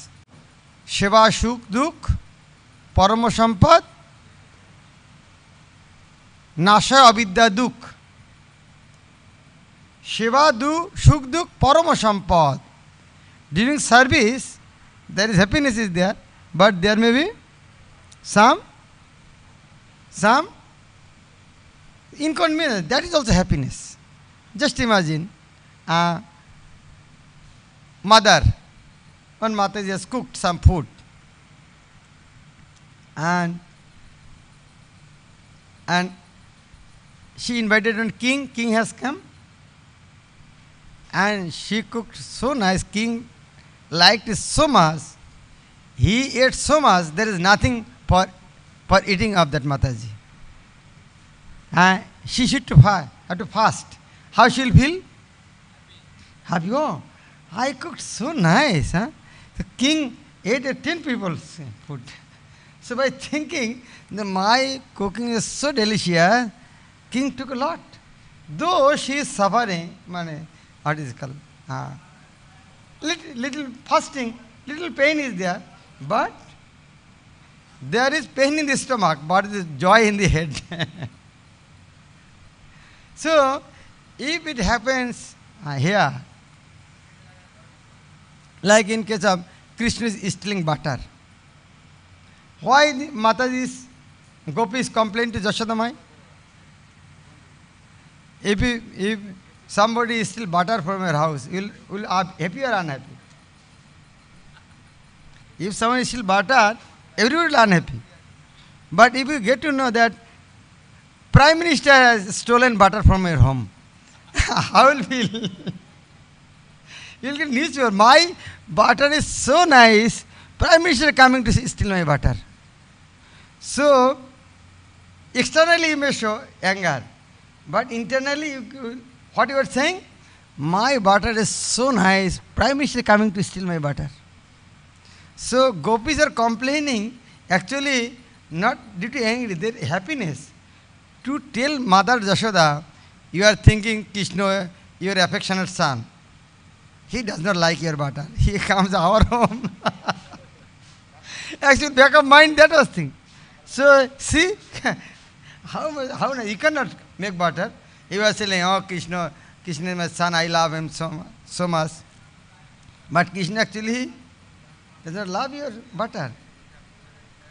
Sheva Shuk Duk Parama Sampad Nasha Avidya Duk. Sheva Shuk Duk Parama Sampad. During service, there is happiness is there, but there may be some inconvenience. That is also happiness. Just imagine, mother, one Mataji has cooked some food, and she invited one king. King has come, and she cooked so nice. King liked it so much. He ate so much. There is nothing for eating of that Mataji. She should have to fast. How she will feel? Happy. Oh, I cooked so nice. The king ate 10 people's food. So by thinking that my cooking is so delicious, king took a lot. Though she is suffering, what is it called? Little fasting, little pain is there, but there is pain in the stomach, but there is joy in the head. So, if it happens here, like in case of Krishna is stealing butter, why the Mataji's gopis complain to Jashodamai? If somebody steals butter from your house, you will happy or unhappy? If someone steals butter, everyone will unhappy. But if you get to know that Prime Minister has stolen butter from your home, how will you feel? You will get newspaper. My butter is so nice, Prime Minister coming to steal my butter. So, externally you may show anger, but internally, what you are saying? My butter is so nice, Prime Minister coming to steal my butter. So, gopis are complaining, actually, not due to anger, their happiness. To tell Mother Jashoda, you are thinking Krishna your affectionate son. He does not like your butter. He comes to our home. Actually, back of mind, that was thing. So, see, how you cannot make butter. He was saying, oh, Krishna is my son, I love him so much. But Krishna actually does not love your butter.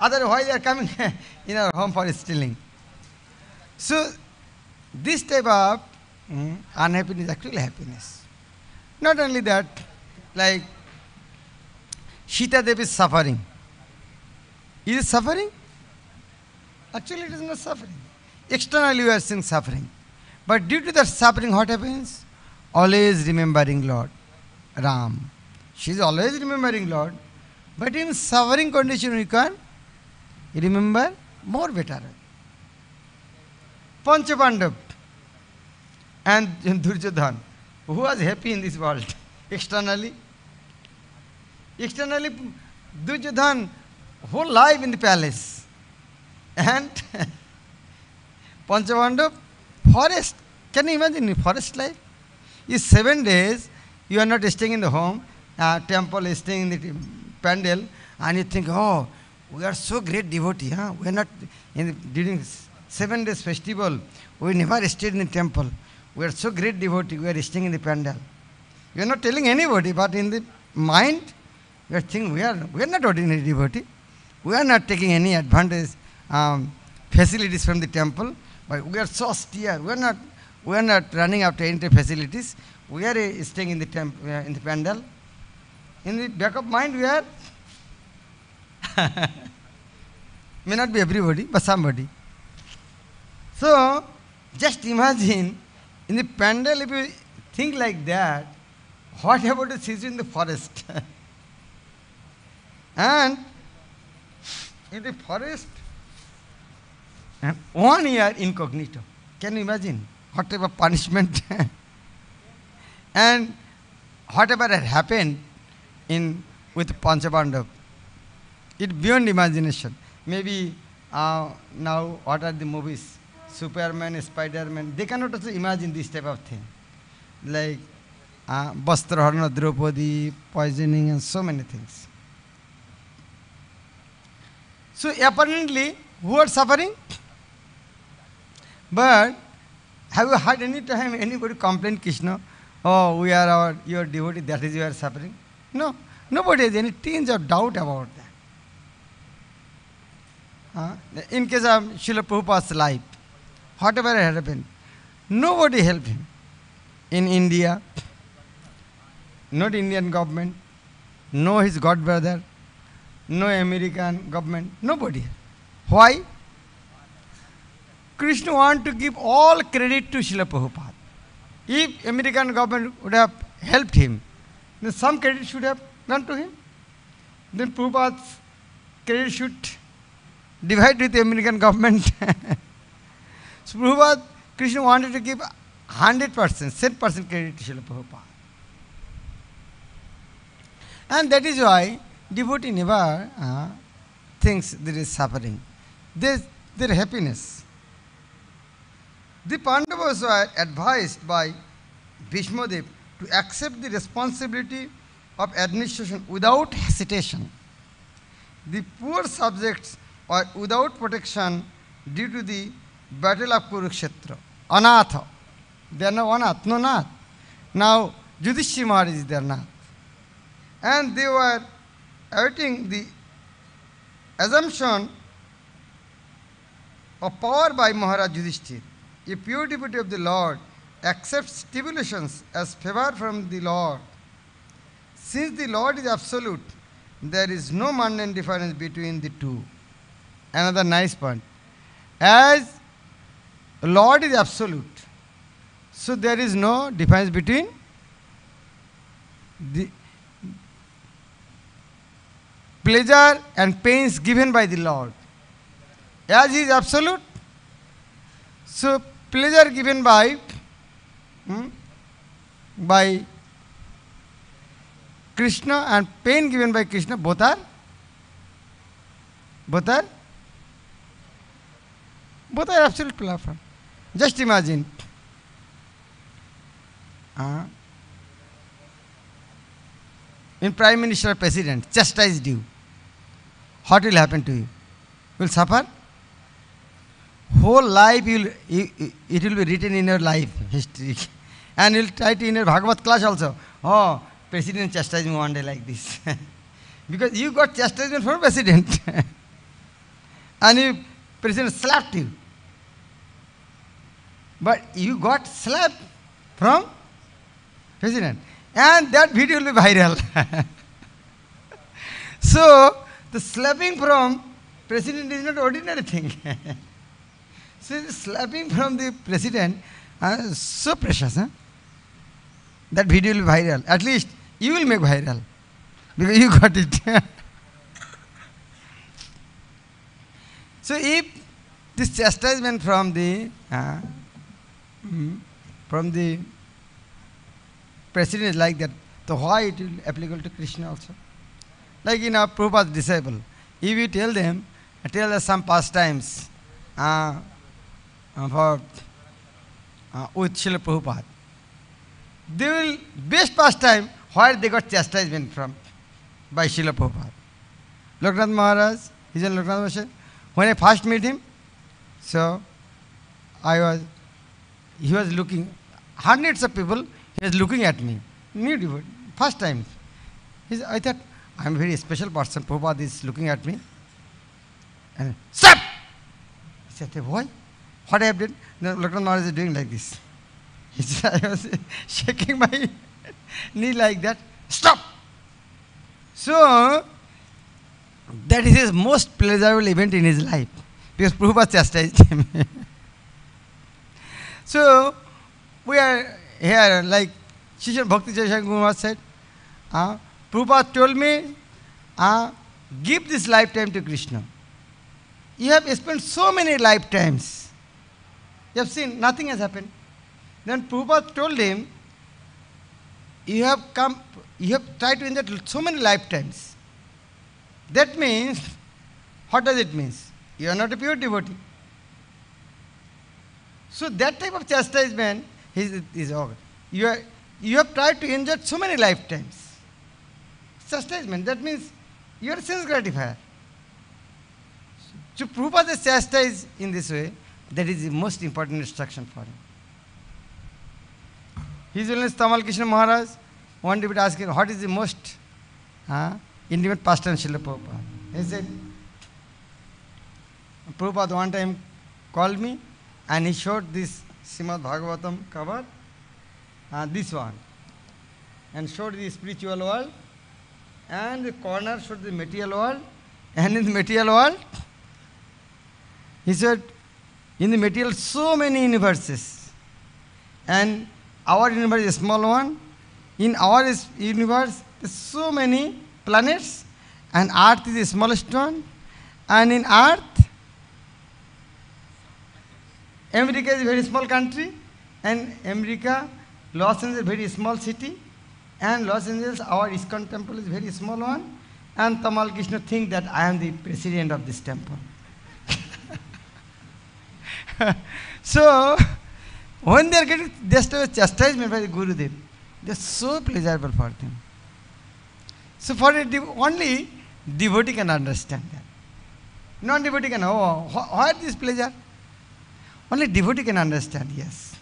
Otherwise, they are coming in our home for stealing. So, this type of unhappiness is actually happiness. Not only that, like Sita Devi is suffering. Is it suffering? Actually, it is not suffering. Externally, we are seeing suffering. But due to that suffering, what happens? Always remembering Lord Ram. She is always remembering Lord. But in suffering condition, we can remember more better. Panchapandav and Duryodhana, who was happy in this world? Externally, Duryodhana, whole life in the palace. And Panchapandav, forest. Can you imagine forest life? Is 7 days, you are not staying in the home, temple, staying in the pandal, and you think, oh, we are so great devotee. Huh? We are not, during 7 days festival, we never stayed in the temple. We are so great devotee, we are staying in the pandal. We are not telling anybody, but in the mind, we are thinking, we are not ordinary devotee. We are not taking any advantage, facilities from the temple. But we are so austere. We are not running after any facilities. We are staying in the temple, in the pandal. In the back of mind, we are may not be everybody, but somebody. So, just imagine in the pandal, if you think like that, what about the situation in the forest? And in the forest, and 1 year incognito. Can you imagine what type of punishment? And whatever had happened with Panchapandav, it's beyond imagination. Maybe now what are the movies? Superman, Spider-Man, they cannot also imagine this type of thing. Like Vastraharana, Draupadi, poisoning and so many things. So apparently, who are suffering? But have you heard any time anybody complain Krishna? Oh, we are your devotee, that is you are suffering? No. Nobody has any tinge of doubt about that. In case of Srila Prabhupada's life, whatever had happened, nobody helped him. In India, not Indian government, no his god brother, no American government, nobody. Why? Krishna wanted to give all credit to Srila Prabhupada. If American government would have helped him, then some credit should have gone to him. Then Prabhupada's credit should divide with the American government. So Prabhupada, Krishna wanted to give 100%, 10% credit to Srila Prabhupada. And that is why devotee never thinks there is suffering. There is happiness. The Pandavas were advised by Bhishmadev to accept the responsibility of administration without hesitation. The poor subjects were without protection due to the battle of Kurukshetra. Anatha. They are no Anath, no Nath. Now, Yudhishthira Maharaj is their Nath. And they were awaiting the assumption of power by Maharaj Yudhishthira. A pure devotee of the Lord accepts tribulations as favor from the Lord. Since the Lord is absolute, there is no mundane difference between the two. Another nice point. As Lord is absolute, so there is no difference between the pleasure and pains given by the Lord. As He is absolute, so pleasure given by Krishna and pain given by Krishna, both are absolute platform. Just imagine. in Prime Minister or President chastised you, what will happen to you? You will suffer? Whole life it will be written in your life history. And you will try to in your Bhagavad class also. Oh, President chastised me one day like this. Because you got chastisement from President. And you, President slapped you. But you got slapped from President. And that video will be viral. So, the slapping from President is not ordinary thing. So, the slapping from the President is so precious. Huh? That video will be viral. At least you will make viral. Because you got it. So, if this chastisement from the President is like that, so why it will be applicable to Krishna also? Like in our Prabhupada's disciple, if you tell them some pastimes with Srila Prabhupada, they will best pastime where they got chastisement from by Srila Prabhupada. Loknath Maharaj, he said, Loknath Maharaj, when I first met him, so he was looking, hundreds of people, he was looking at me, new devotee, first time. I thought, I am a very special person, Prabhupada is looking at me. And stop! He said, why? What I have done? No, Loknath Maharaj is doing like this. He said, I was shaking my knee like that. Stop! So, that is his most pleasurable event in his life. Because Prabhupada chastised him. So, we are here, like Srila Bhakti Chaitanya Guru said, Prabhupada told me, give this lifetime to Krishna. You have spent so many lifetimes. You have seen, nothing has happened. Then Prabhupada told him, you have tried to enjoy so many lifetimes. That means, what does it mean? You are not a pure devotee. So that type of chastisement is over. You have tried to enjoy so many lifetimes. Chastisement, that means you are a sense gratifier. So Prabhupada is chastised in this way. That is the most important instruction for him. His Holiness Tamal Krishna Maharaj, one day asked him, what is the most intimate pastime of Srila Prabhupada? He said, Prabhupada one time called me and he showed this Srimad Bhagavatam cover, this one, and showed the spiritual world, and the corner showed the material world, and in the material world, he said, in the material so many universes, and our universe is a small one. In our universe, there are so many planets, and Earth is the smallest one, and in Earth, America is a very small country, and America, Los Angeles is a very small city, and Los Angeles, our ISKCON temple is a very small one, and Tamal Krishna think that I am the president of this temple. So, when they are getting this chastisement by the Gurudev, they are so pleasurable for them. So, for only devotee can understand that. Non-devotee can, why this pleasure? Only devotee can understand, yes,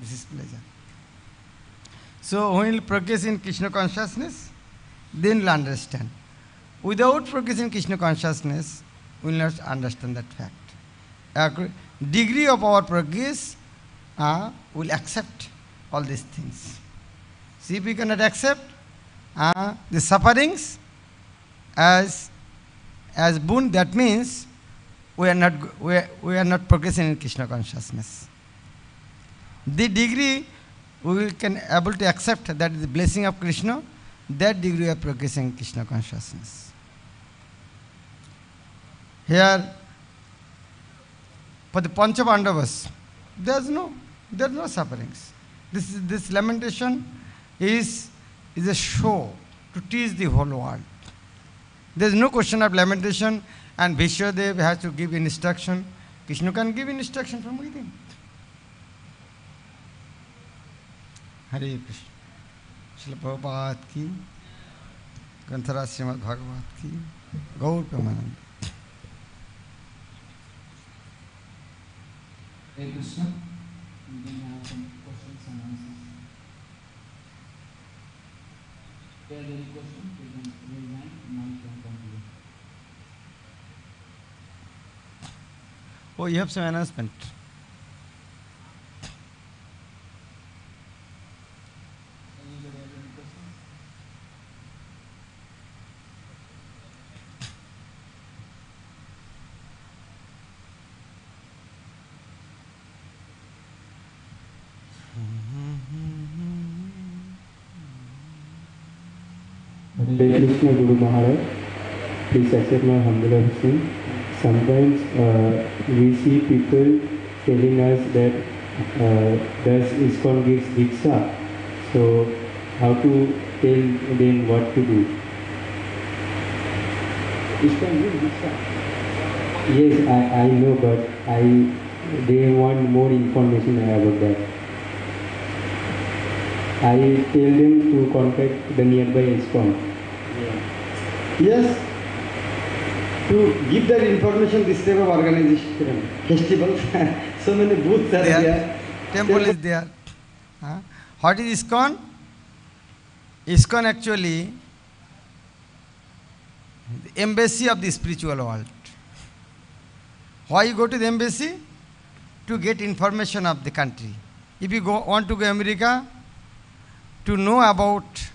this is pleasure. So, when you progress in Krishna consciousness, then you will understand. Without progressing Krishna consciousness, we will not understand that fact. Degree of our progress will accept all these things. See, if we cannot accept the sufferings as boon, that means we are not progressing in Krishna consciousness. The degree we can able to accept that is the blessing of Krishna, that degree of progressing in Krishna consciousness. Here, for the Pancha Pandavas, there are no sufferings. This lamentation is a show to teach the whole world. There is no question of lamentation, and Bhishmadev has to give instruction. Krishna can give instruction from within. Hare Krishna. Srila Prabhupada ki, Granthara Srimad Bhagavatam ki, Gaur Premanand. Hare Krishna. We can have some questions and answers. If there are any questions, you can raise hand and I can come to you. Oh, you have some announcement. Anybody have any questions? Hare Krishna Guru Maharaj, please accept my humble obeisance. Sometimes we see people telling us that does ISKCON gives Diksha, so how to tell them what to do? ISKCON gives Diksha? Yes, I know, but they want more information about that. I tell them to contact the nearby ISKCON. Yes, to give that information, this type of organization, festivals, so many booths are there. Temple is there. Huh? What is ISKCON? ISKCON actually the embassy of the spiritual world. Why you go to the embassy? To get information of the country. If you want to go America, to know about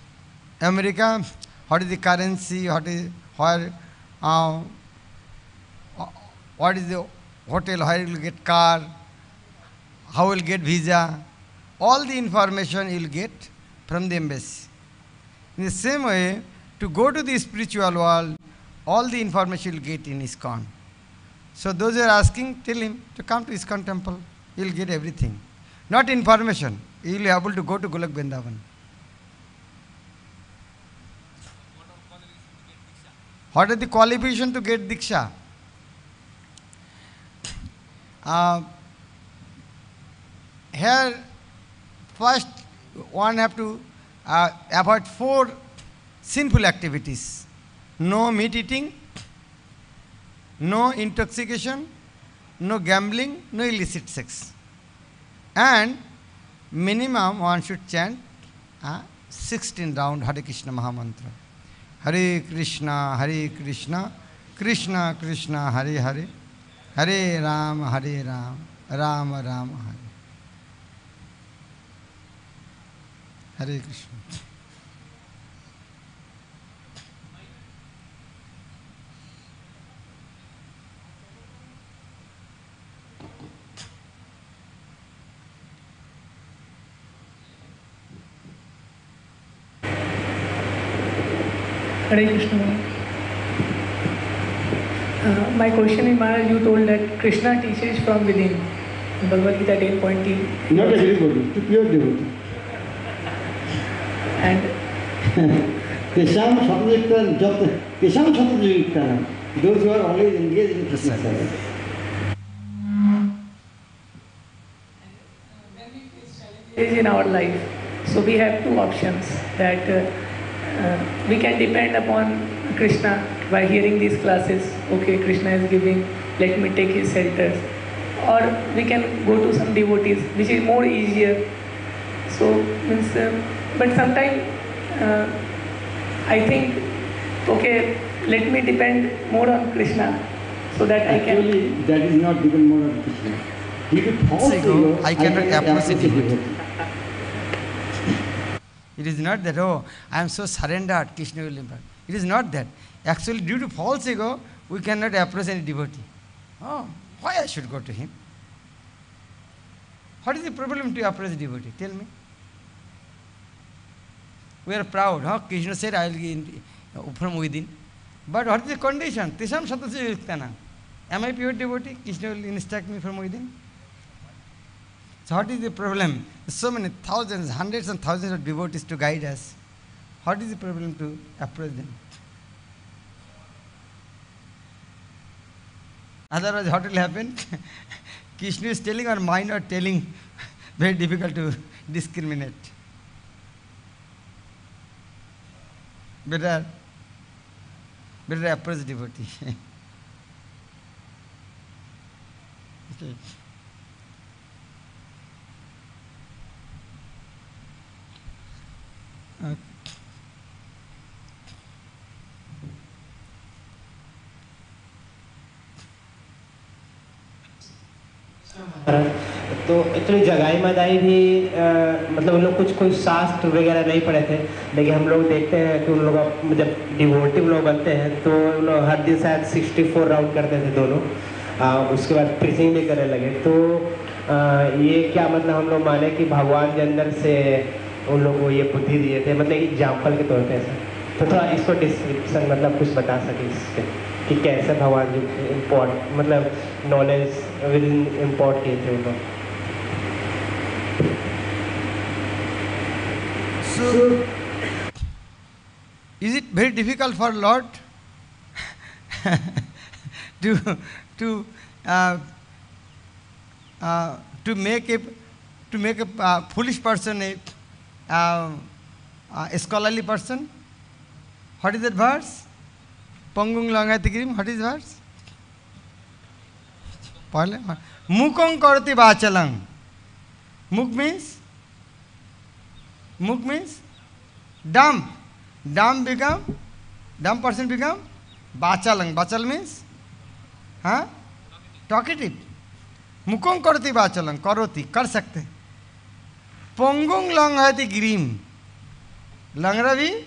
America, what is the currency, what is the hotel, where you will get car, how you will get visa, all the information you will get from the embassy. In the same way, to go to the spiritual world, all the information you will get in ISKCON. So those who are asking, tell him to come to ISKCON temple, you will get everything. Not information, you will be able to go to Golok Vrindavan. What are the qualifications to get Diksha? Here, first one have to avoid 4 sinful activities. No meat eating, no intoxication, no gambling, no illicit sex. And minimum one should chant 16 round Hare Krishna Mahamantra. Hare Krishna, Krishna Krishna, Hare Hare, Hare Ram, Ram Ram, Hare Krishna. Hare Krishna. My question is, Maharaj, you told that Krishna teaches from within. In Bhagavad Gita 10.3. Not everybody, to pure devotee. And Tesham Satyajikta, those who are always engaged in Krishna service. is in our life. So we have 2 options that we can depend upon Krishna by hearing these classes. Okay, Krishna is giving, let me take his shelters. Or we can go to some devotees, which is more easier. So, means, but sometimes I think, okay, let me depend more on Krishna so that Actually, that is not depend more on Krishna. Due to false ego, I cannot approach it. it. It is not that, oh, I am so surrendered, Krishna will impact. It is not that. Actually, due to false ego, we cannot approach any devotee. Oh, why I should go to him? What is the problem to approach a devotee? Tell me. We are proud. Huh? Krishna said, I will give from within. But what is the condition? Tisham Satasya Yuktana. Am I pure devotee? Krishna will instruct me from within. So what is the problem? So many thousands, hundreds and thousands of devotees to guide us. What is the problem to approach them? Otherwise, what will happen? Krishna is telling or mind or telling, very difficult to discriminate. better approach devotee. Okay. तो actually जगाई मदाई भी मतलब उन लोग कुछ कोई शास्त्र वगैरह नहीं पढ़े थे, लेकिन हम लोग देखते हैं कि उन लोग जब डिवोटिव लोग बनते हैं तो उन लोग हर दिन शायद 64 राउंड करते थे दोनों, उसके बाद प्रीचिंग भी करने लगे। तो ये क्या मतलब हम लोग माने कि भगवान के अंदर से उन लोगों को ये बुद्धि दिए थे, मतलब एग्जाम्पल के तौर पर ऐसा? तो थोड़ा इसको डिस्क्रिप्शन मतलब कुछ बता सके इसके कि कैसे भगवान जी इम्पोर्ट मतलब नॉलेज विद इम्पोर्ट किए थे उन लोग। So, is it very difficult for Lord to make a foolish person a scholarly person? What is that verse? Pangung langati girim. What is verse? Mukong karati vachalang. Muk means dumb. Dumb person become vachalang. Vachal means talkative. Mukong karati vachalang. Karoti. Kar sakte. Pangung langati girim. Langravi.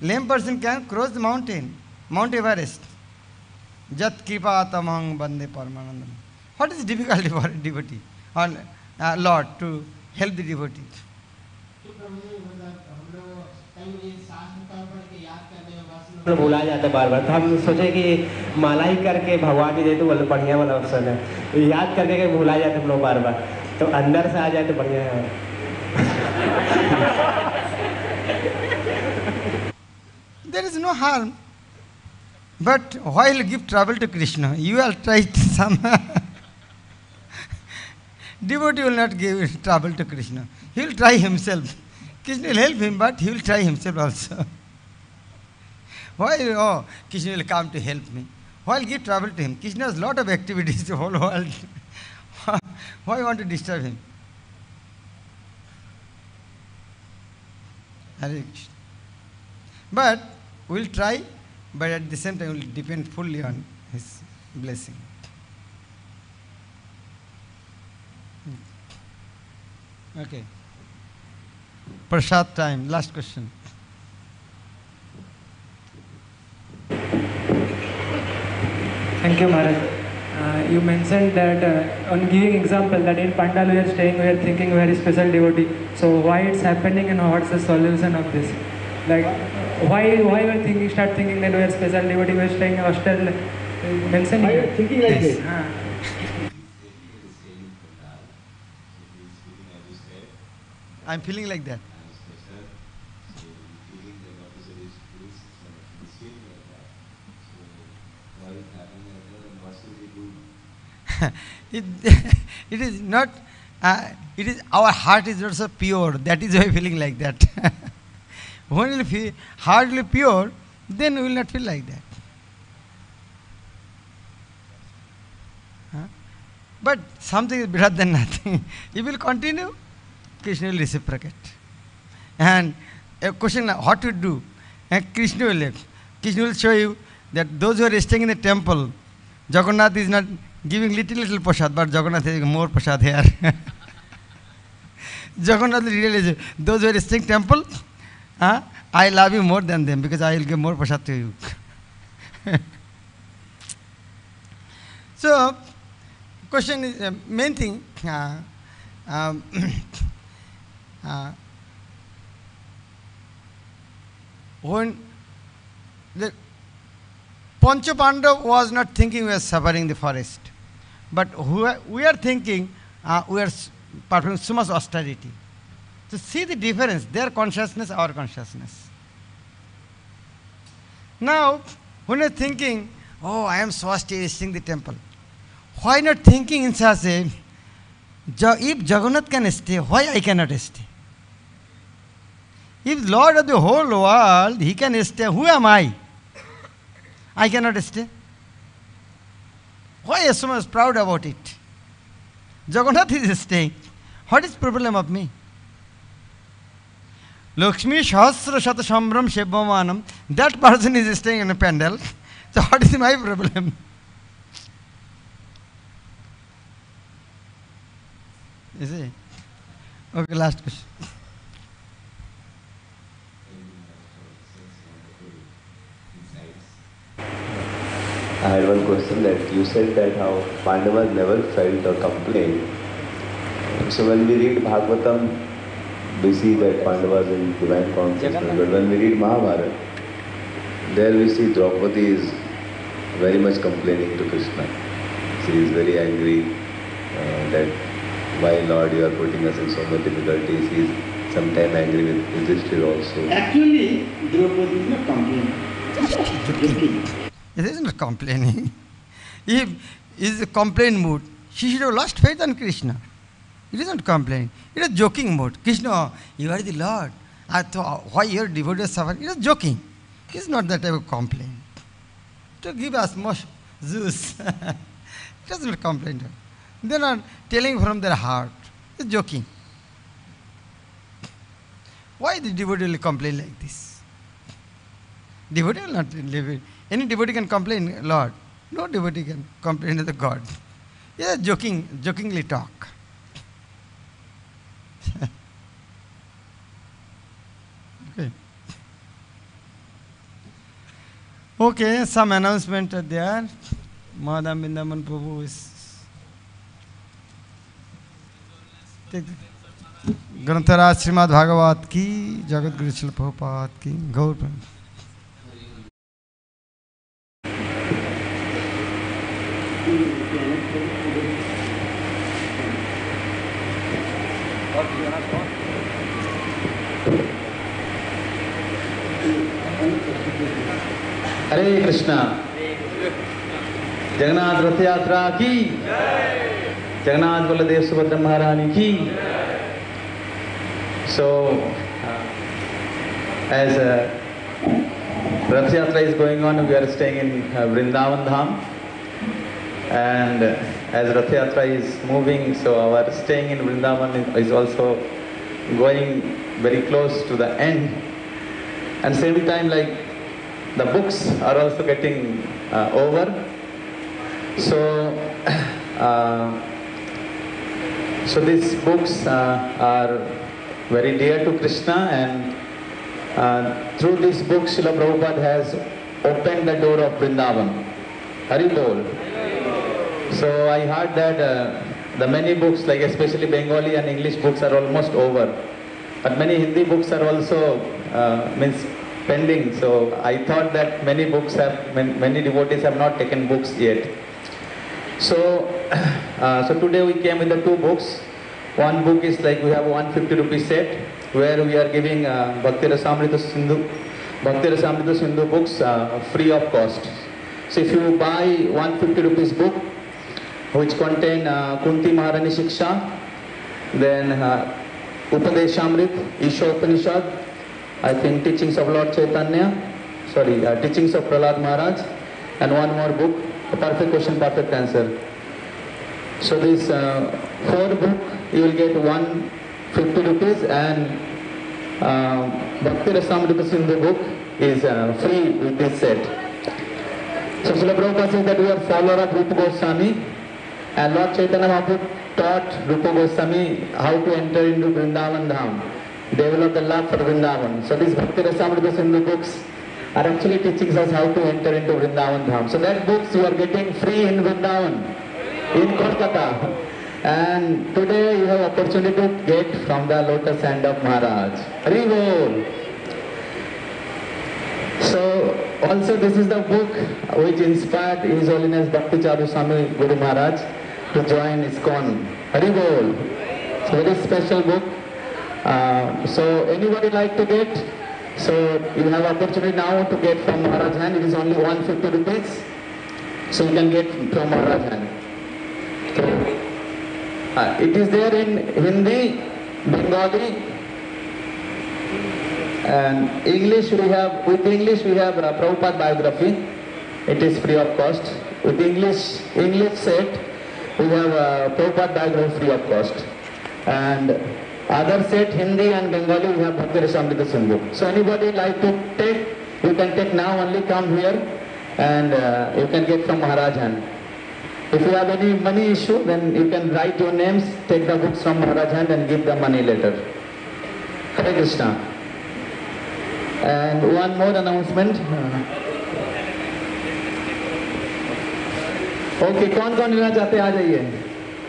Lame person can cross the mountain. Mount Everest. Jat kripa tamang bande paramanandam. What is difficult for a devotee or Lord to help the devotee? भुला जाता है बार बार, तो हम सोचे कि माला ही करके भगवान जी दे तो बोले बढ़िया वाला ऑप्शन है। याद करके के भुला जाते हम लोग बार बार, तो अंदर से आ जाए तो बढ़िया है। There is no harm. But while give trouble to Krishna, you will try some. Devotee will not give trouble to Krishna. He will try himself. Krishna will help him, but he will try himself also. Why? Oh, Krishna will come to help me. Why give trouble to him? Krishna has a lot of activities in the whole world. Why want to disturb him? Hare Krishna. But we will try, but at the same time we will depend fully on his blessing. Okay. Prasad time. Last question. Thank you, Maharaj. You mentioned that on giving example that in Pandal we are staying, we are thinking we are a special devotee. So why it's happening and what's the solution of this? Like why we are thinking, start thinking that we are special devotee, we are staying in hostel, mentioning. Why are you thinking like this? I'm feeling like that. It is not, it is our heart is not so pure, that is why feeling like that. When we feel heart will be pure, then we will not feel like that. But something is better than nothing. If you will continue, Krishna will reciprocate. And a question, what to do? And Krishna will show you that those who are staying in the temple, Jagannath is not giving little prasad, but Jagannath is more prasad here. Jagannath will realize those who are staying in temple, I love you more than them because I will give more prasad to you. So, question is, main thing, when the Pancha Pandava was not thinking we are suffering the forest, but we are thinking we are performing so much austerity. To see the difference, their consciousness, our consciousness. Now, when you are thinking, oh, I am so austere in the temple, why not thinking in such a, if Jagannath can stay, why I cannot stay? If Lord of the whole world, he can stay. Who am I? I cannot stay. Why are you so much proud about it? Jagannath is staying. What is the problem of me? Lakshmi Shahasra Shata Shambram Shebhamanam. That person is staying in a pandal. So what is my problem? You see? Okay, last question. I had one question that you said that how Pandavas never felt or complained. So when we read Bhagavatam, we see that Pandavas in divine consciousness. But when we read Mahabharata, there we see Draupadi is very much complaining to Krishna. She is very angry that why Lord you are putting us in so much difficulties. He is sometimes angry with Yudhishthira also. Actually, Draupadi is not complaining. It is not complaining. If is a complaint mood, she should have lost faith on Krishna. It is not complaining. It is joking mood. Krishna, you are the Lord. I thought, why your devotees suffer? It is joking. It is not that type of complaint. To give us more juice. It does not complain. They are not telling from their heart. It is joking. Why the devotee will complain like this? Devotee will not live it. Any devotee can complain, Lord. No devotee can complain to the God. Yeah, jokingly talk. Okay. Okay, some announcement are there. Madam Bindaman Prabhu is. Grantharaj Srimad Bhagavatam ki, Jagat Guru Srila Prabhupada ki, Gaur Prabhu. Hare Krishna. Jagannath Rathayatra ki. Jagannath Baladev Subhadra Maharani ki. So, as Rathayatra is going on, we are staying in Vrindavan Dham. And as Rathayatra is moving, so our staying in Vrindavan is also going very close to the end. And same time, like the books are also getting over. So, so these books are very dear to Krishna, and through these books, Srila Prabhupada has opened the door of Vrindavan. Hari Bol. So I heard that the many books, like especially Bengali and English books, are almost over. But many Hindi books are also means pending. So I thought that many books have, many devotees have not taken books yet. So, so today we came with the two books. One book is like we have a 150 rupee set where we are giving Bhakti Rasamrita Sindhu books free of cost. So if you buy 150 rupees book which contain Kunti Maharani Shiksha, then Upadeshamrit, Isha Upanishad, I think teachings of Lord Chaitanya, teachings of Prahlad Maharaj, and one more book, A Perfect Question, Perfect Answer. So this 4 book you will get 150 rupees, and Bhakti Rasamrita Sindhu book is free with this set. So Srila Prabhupada says that we are follower of Rupa Goswami, and Lord Chaitanya Mahaprabhu taught Rupa Goswami how to enter into Vrindavan Dham, develop the love for Vrindavan. So these Bhakti Rasamrita Sindhu books are actually teaching us how to enter into Vrindavan Dham. So that books you are getting free in Vrindavan, in Kolkata. And today you have opportunity to get from the lotus hand of Maharaj. Hari Bol. So also this is the book which inspired His Holiness Bhakti Charu Swami Guru Maharaj to join ISKCON. Hari Bol. It's a very special book. So anybody like to get? So you have opportunity now to get from Maharaj hand. It is only 150 rupees. So you can get from Maharaj hand. So, it is there in Hindi, Bengali, And English we have, with English we have Prabhupada biography. It is free of cost. With English set, we have Prabhupada biography free of cost. And other set, Hindi and Bengali, we have Bhakti Rasamrita Sindhu. So anybody like to take, you can take now, only come here and you can get from Maharaj hand. If you have any money issue, then you can write your names, take the books from Maharaj hand and give the money later. Hare Krishna. And one more announcement. Okay, कौन कौन लेना चाहते हैं आ जाइए.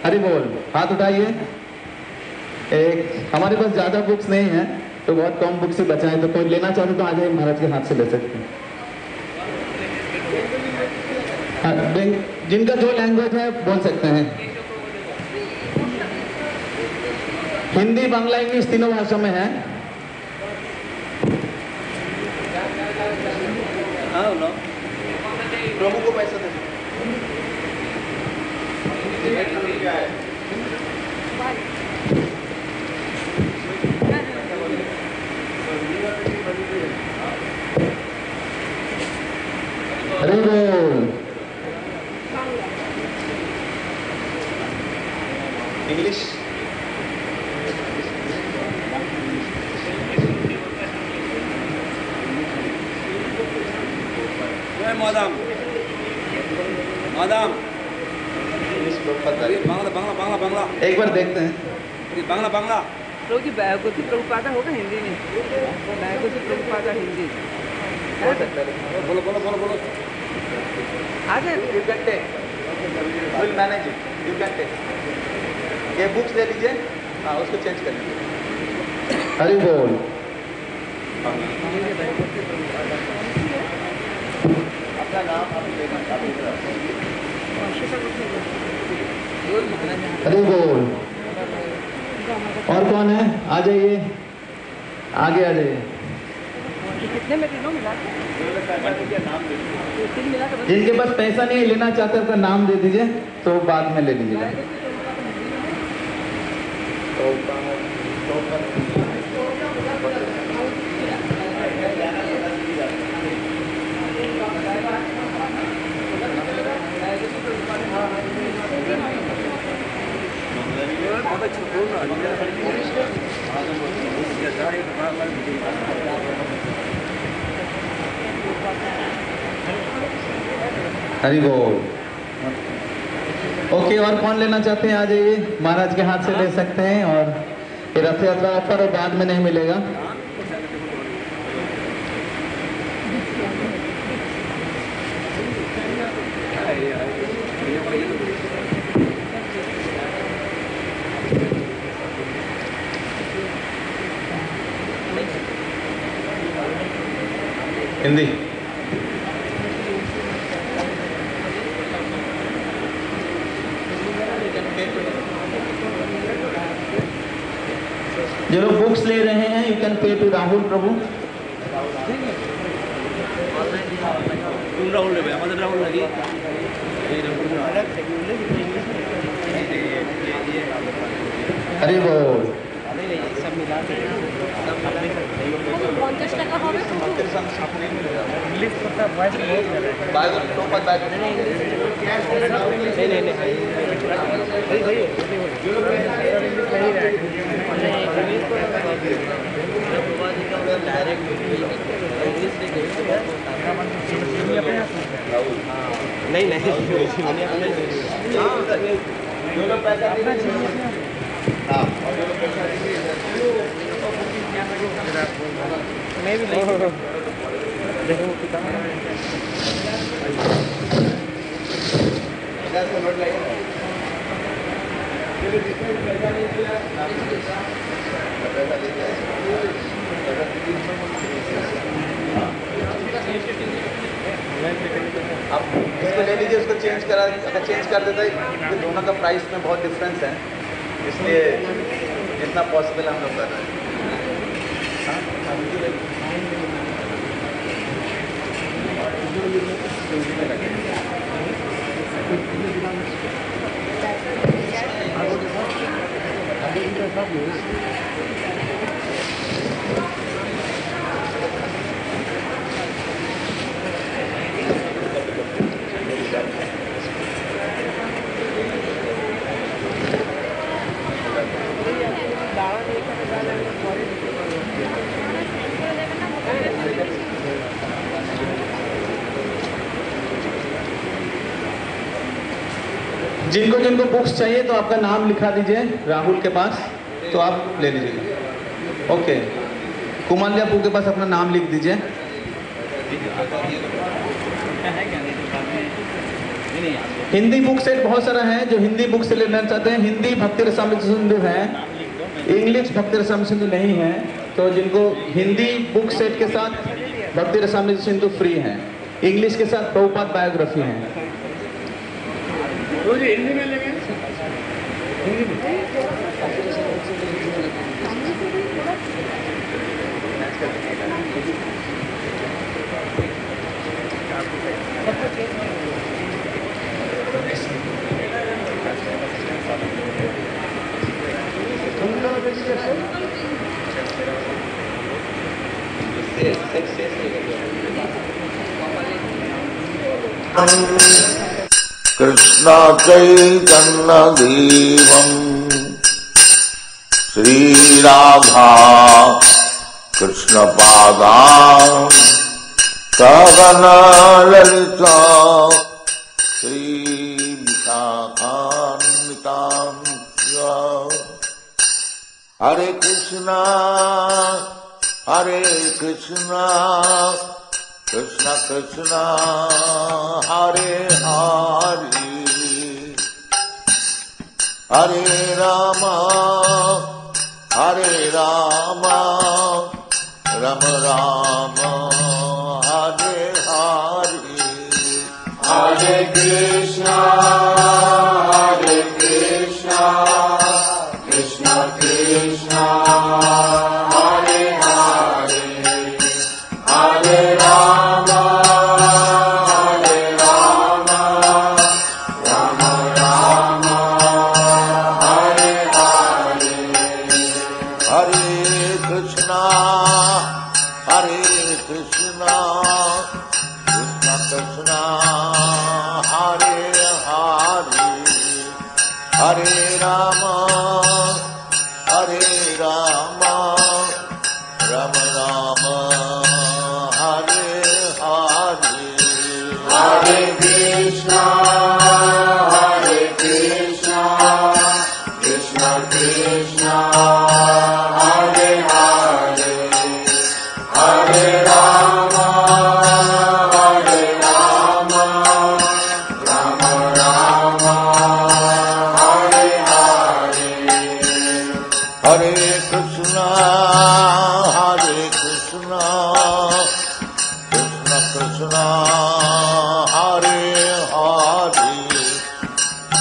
हरि बोल, हाथ उठाइए. एक हमारे पास ज़्यादा बुक्स नहीं है तो बहुत कम बुक्स ही बचा है, तो कोई लेना चाहते तो आ जाइए, महाराज के हाथ से ले सकते हैं. जिनका जो लैंग्वेज है बोल सकते हैं. हिंदी, बांग्ला, इंग्लिश तीनों भाषा में है. प्रभु को पैसा दे. हरि बोल. इंग्लिश. madam बांग्ला एक बार देखते हैं. बांग्ला प्रभु जी बायोग्राफी प्रभुपादा होगा हिंदी में. बायोग्राफी प्रभुपादा हिंदी. बोलो आ जाए. You can take. We'll manage it. You can take. ये बुक्स ले लीजिए. हाँ, उसको चेंज कर लीजिए. हरि बोल. अपना नाम आप लेना. हरि बोल. और कौन है? आ जाइए, आगे आ जाइए. कितने में तीनों मिला? जिनके पास पैसा नहीं लेना चाहते अपना नाम दे दीजिए, तो बाद में ले लीजिएगा. हरि बोल. ओके, और कौन लेना चाहते हैं आ जाइए, महाराज के हाथ से ले सकते हैं. और ये रथ यात्रा ऑफर और बाद में नहीं मिलेगा. हिंदी. जो लोग बुक्स ले रहे हैं, you can pay to Rahul Prabhu. Rahul ले भाई, राहुल लगी. हरि बोल. सब मिला के 50 টাকা হবে. इंग्लिश पता वॉइस बहुत मैं भी नहीं आप इसको ले लीजिए, उसको चेंज करा, अगर चेंज कर देता है, दोनों का प्राइस में बहुत डिफरेंस है, इसलिए जितना पॉसिबल हम लोग कर रहे हैं. जिनको जिनको बुक्स चाहिए तो आपका नाम लिखा दीजिए राहुल के पास, तो आप ले लीजिएगा। ओके, कुमार आपू के पास अपना नाम लिख दीजिए। हिंदी बुक सेट बहुत सारा है, जो हिंदी बुक से लेना चाहते हैं। हिंदी भक्ति रसामृत सिंधु है, इंग्लिश भक्ति रसामृत सिंधु नहीं है, तो जिनको हिंदी बुक सेट के साथ भक्ति रसामृत सिंधु फ्री है, इंग्लिश के साथ प्रभुपाद बायोग्राफी है। हिंदी में लेंगे, हिंदी में। कृष्ण चैतन्य देवम् श्री राधा कृष्ण पादान् सगना ललिता श्री विशाखान्वितान् हरे कृष्णा कृष्ण कृष्ण हरे हरे हरे राम राम राम हरे हरे हरे कृष्णा कृष्ण कृष्ण हरे हरे हरे राम राम हरे हरे हरे कृष्णा कृष्ण कृष्ण हरे हरे हरे राम राम राम हरे हरे हरे कृष्णा कृष्ण कृष्ण हरे हरे हरे राम राम राम हरे हरे हरे कृष्णा कृष्ण कृष्ण हरे हरे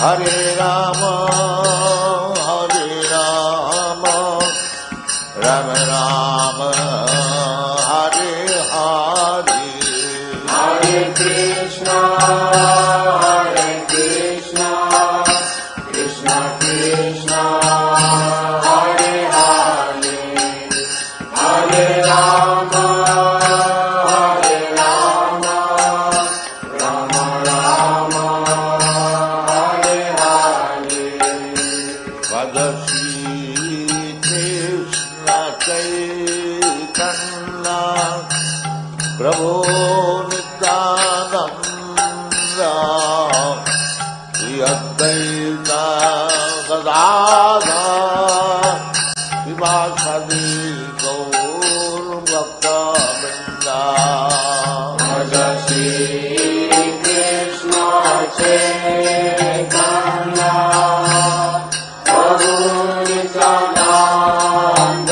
हरे राम राम राम हरे हरे हरे कृष्णा कृष्ण कृष्ण हरे हरे हरे राम राम राम हरे हरे भज श्री कृष्ण चैतन्य प्रभु नित्यानंद श्री अद्वैत गदाधर शिवासादि गौर भक्तवृंद भज श्री कृष्ण चैतन्य प्रभु नित्यानंद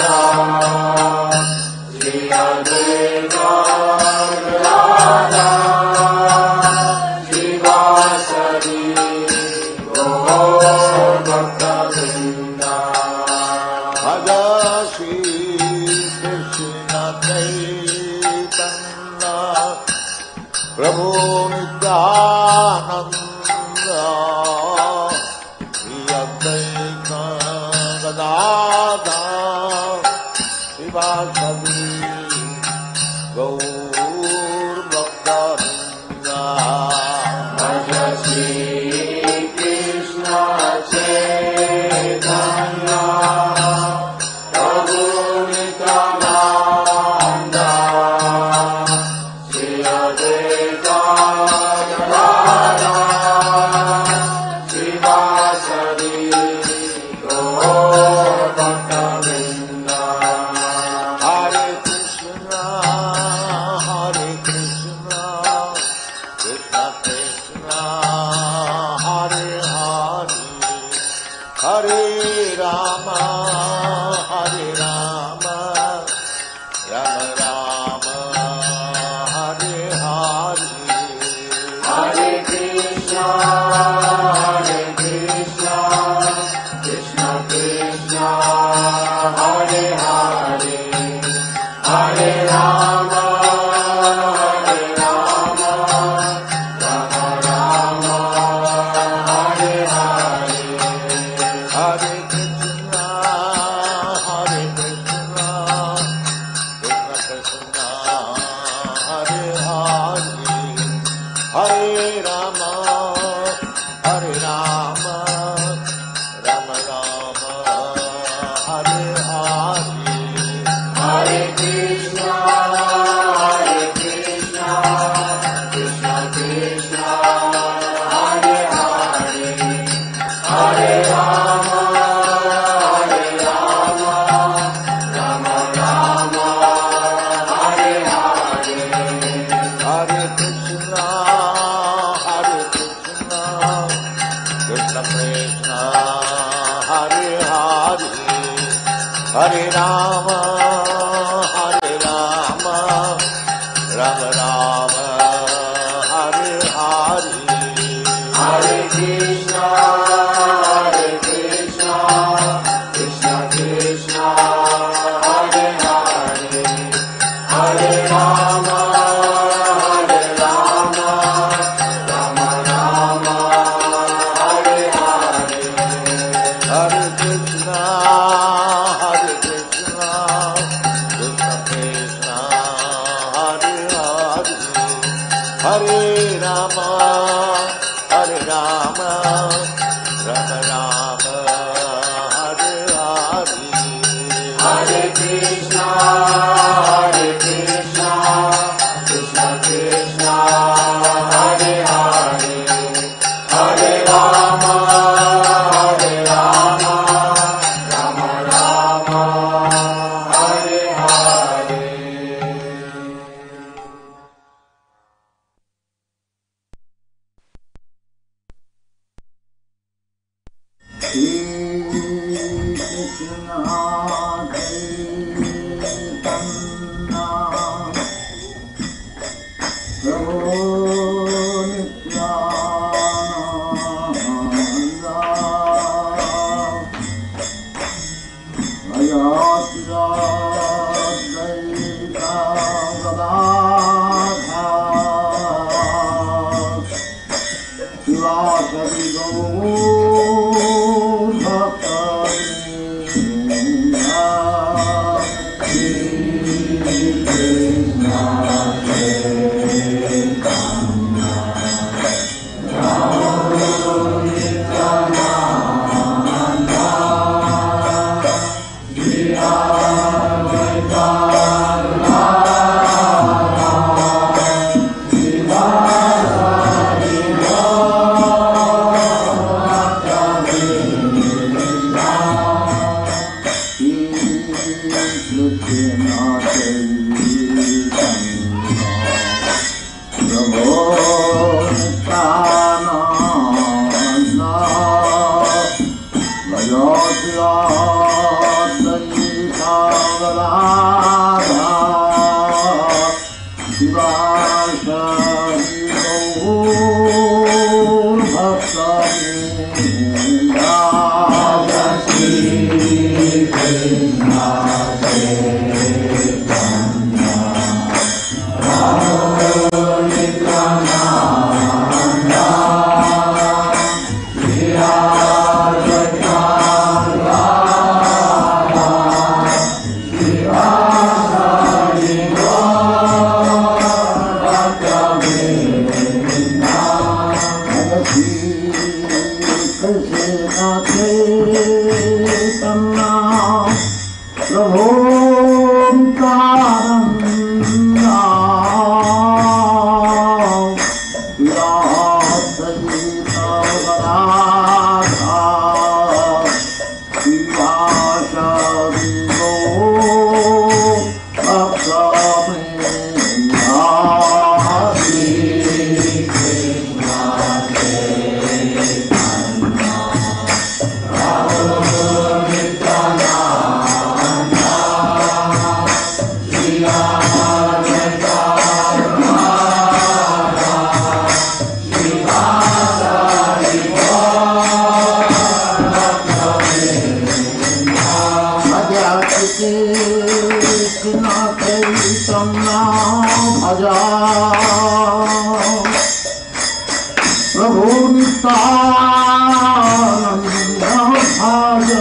श्री अद्वैत गदाधर शिवासादि गौर भक्तवृंद भज श्री कृष्ण चैतन्य प्रभु नित्यानंद श्री अद्वैत गदाधर शिवासादि गौर भक्तवृंद भज श्री कृष्ण चैतन्य प्रभु नित्यानंद श्री अद्वैत गदाधर शिवा Srila कृष्ण चैतन्य भजा प्रभु नित्यानंद भज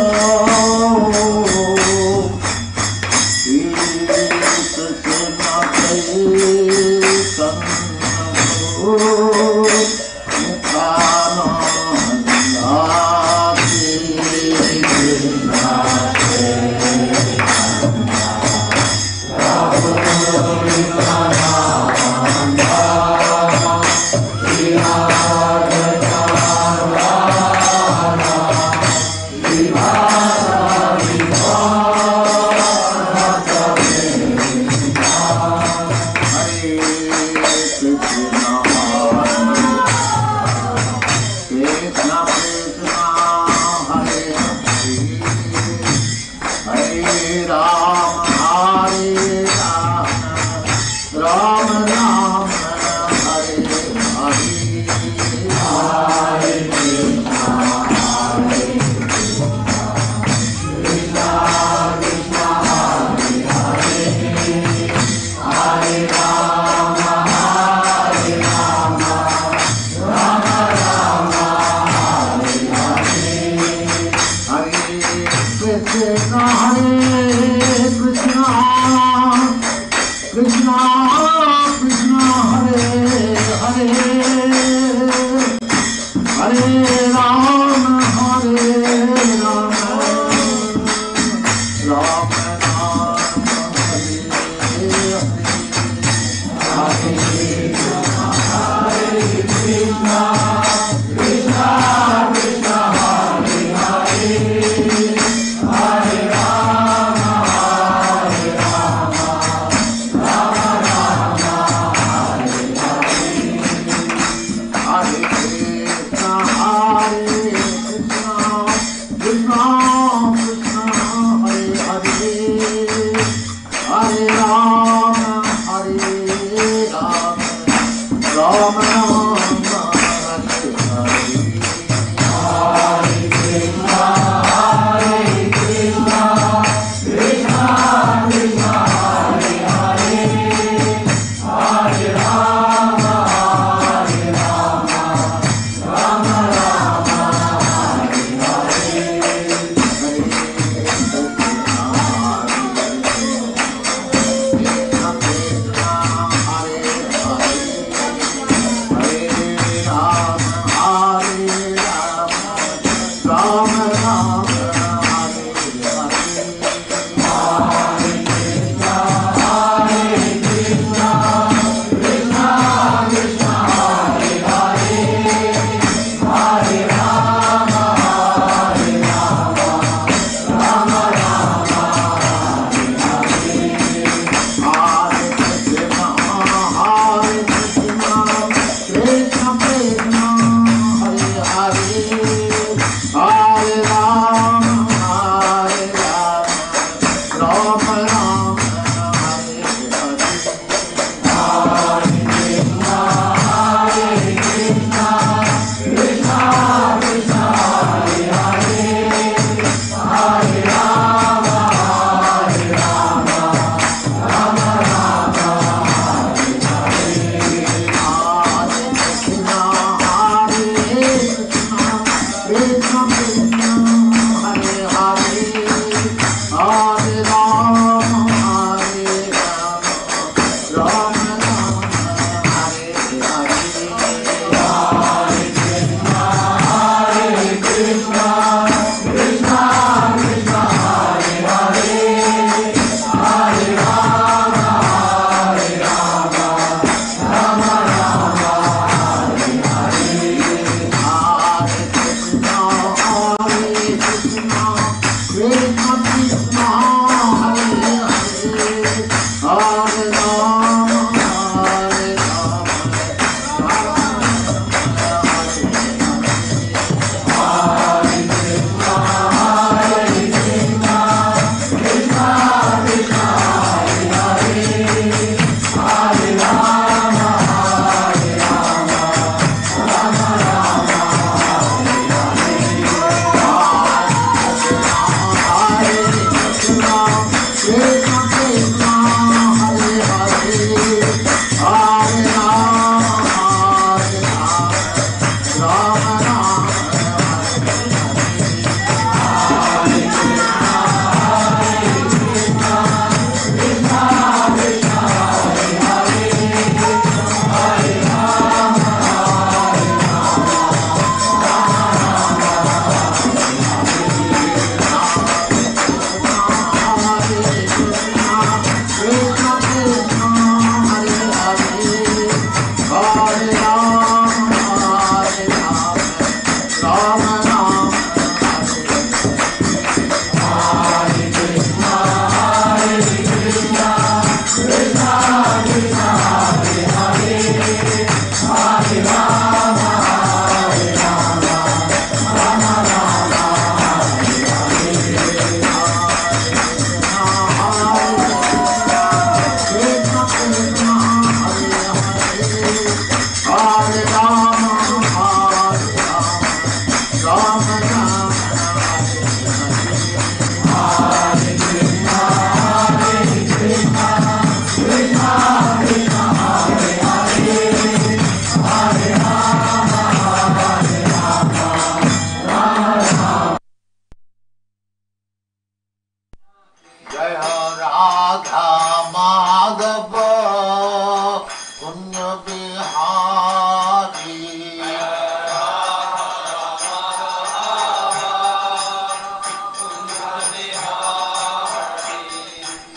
Hare Rama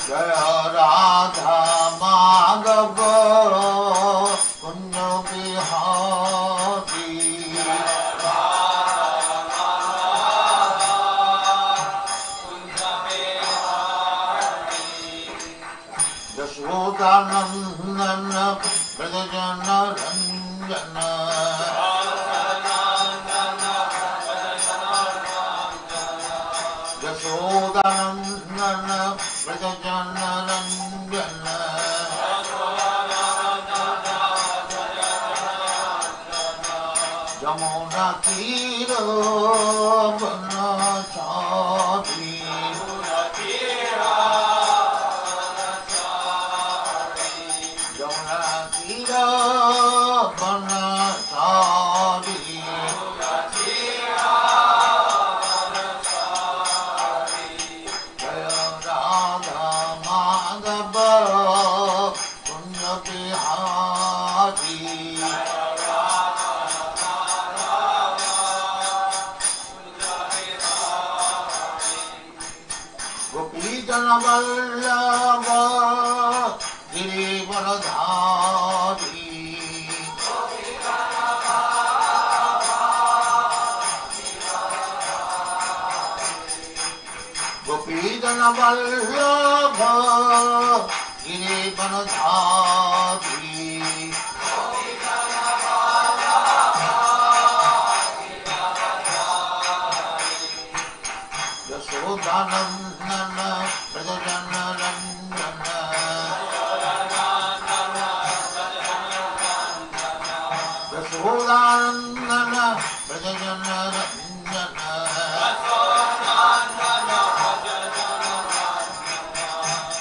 जय राधा माधव कुंज बिहारी यशोदानंदन ब्रजजन रंजन यशोदानंदन ब्रजजन रंजन यमुना तीर बनचारी यमुना तीर बनचारी जय राधा माधव कुंज बिहारी गोपी जन वल्लभ गिरिवरधारी गोपी जन वल्लभ गिरिवरधारी यशोदानंदन ब्रजजन रंजन यशोदानंदन ब्रजजन रंजन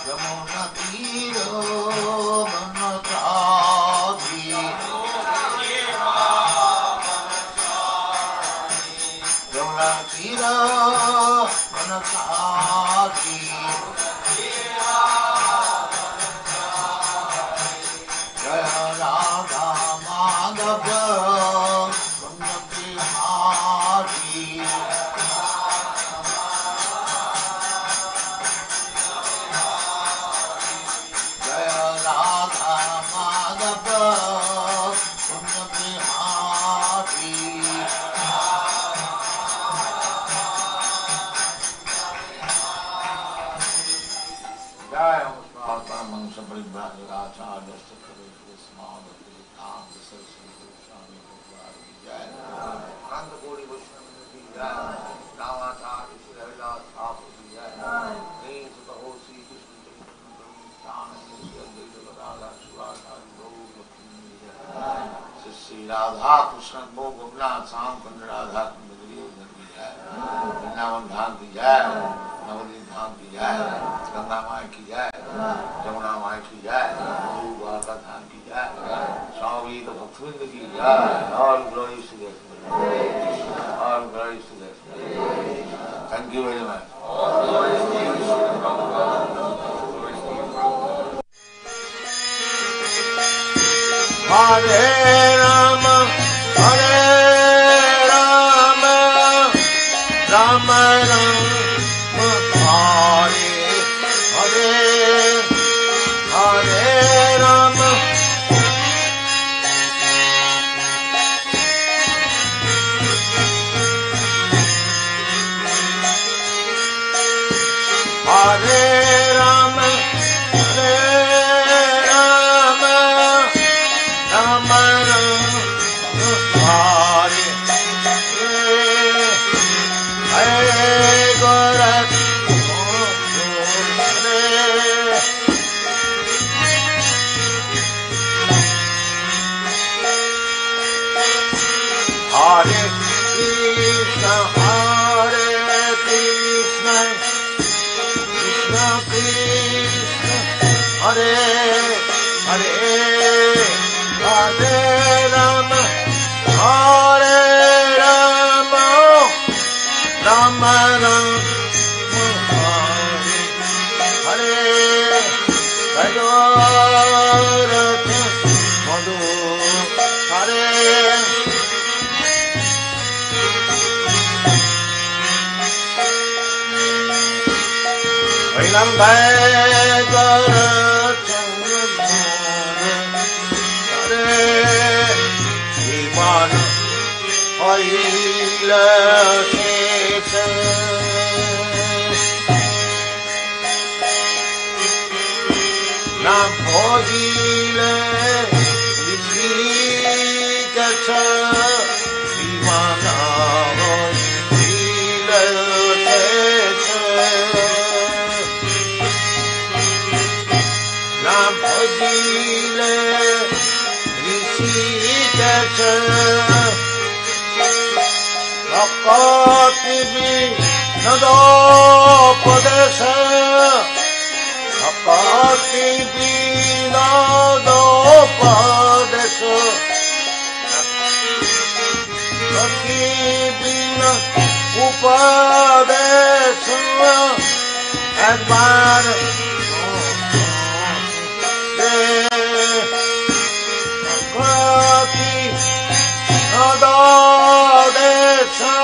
यमुना तीर बनचारी यमुना तीर बनचारी जय राधा माधव कुंज बिहारी जय राधा माधव कुंज बिहारी जय Paramhans परिव्राजकाचार्य Srimad Saraswati Goswami Prabhupada की जय अनंत कोटि वैष्णव की जय रामाचार्य श्री हरिदास ठाकुर की जय श्री कृष्ण श्री राधा कृष्ण भो गोपनाथ श्याम कुंज राधा कुंज की जय वृंदावन धाम की जय नवदीप धाम की जय गंगा माई की जय जमुना माई की जय द्वारका धाम की जय स्वामी तो भक्तवृंद की जय all glory to the all glory to the thank you very much Hare Ram Ram Ram Hare Hare Hare Ram Hare Ram Ram Ram Hare Hare Gorakh Hare Krishna Krishna Krishna Hare Hare Hare Ram Ram Ram Hare Hare भगवत मधु हरे वैलम Nam Bhojile Vishikacha Vimanavo Vile Nam Bhojile Vishikacha Akati Vi Nado Padesha Akati Vinado Padesha Akati Vina Upadesha Advar Akati Nado Desha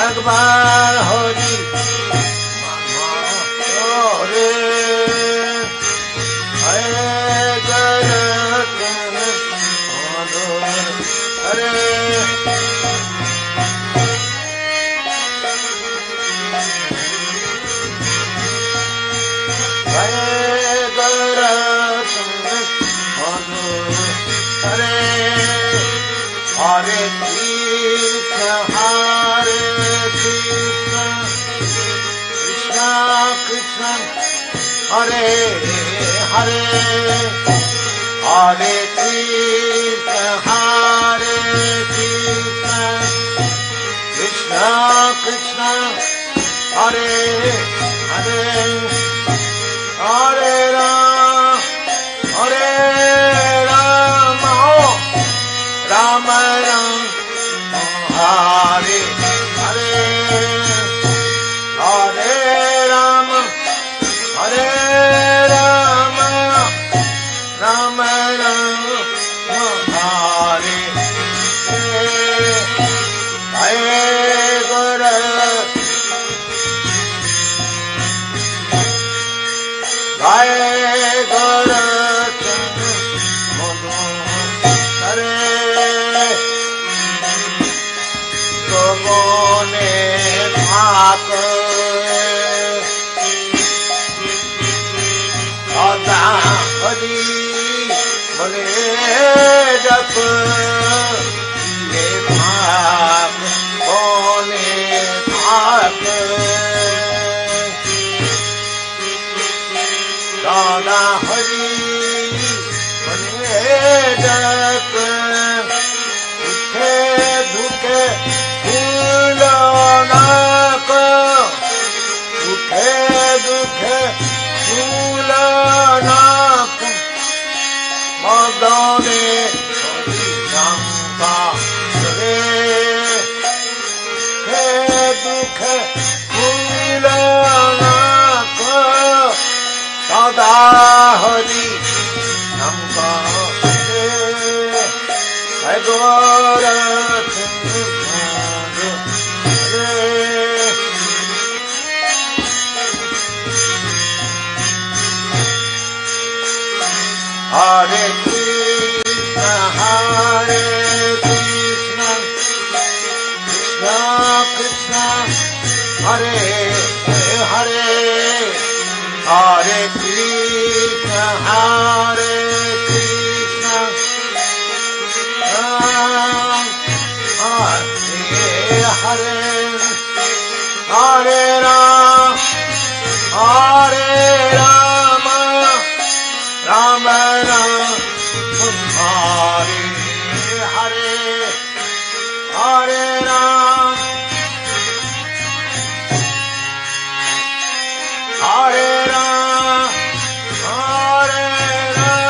Advar Hari Hare Krishna, Hare Krishna, Krishna Krishna, Hare Hare, Hare Krishna, Hare Krishna, Krishna Krishna, Hare Hare, Hare Rama, Hare Rama, Rama Rama, Hare Hare, Hare Rama, Hare Rama, Rama Rama, Hare Hare, Hare Guru, Hare Guru, Gone Bhak Sada Hari Bale Jap Ye Bhak Gone Bhak Sada Hari Bale Jap Dukhe Dukhe Bhulanak Madane Harinamka Sare Dukhe Bhulanak Sada Hari Namka Sare Agora Hare Krishna, Hare Krishna, Krishna Krishna, Hare Hare, Hare Krishna, Hare Krishna, Hare Hare Rama, Hare Rama, Rama Rama, Hare Hare, Hare Rama, Hare Rama, Hare Rama.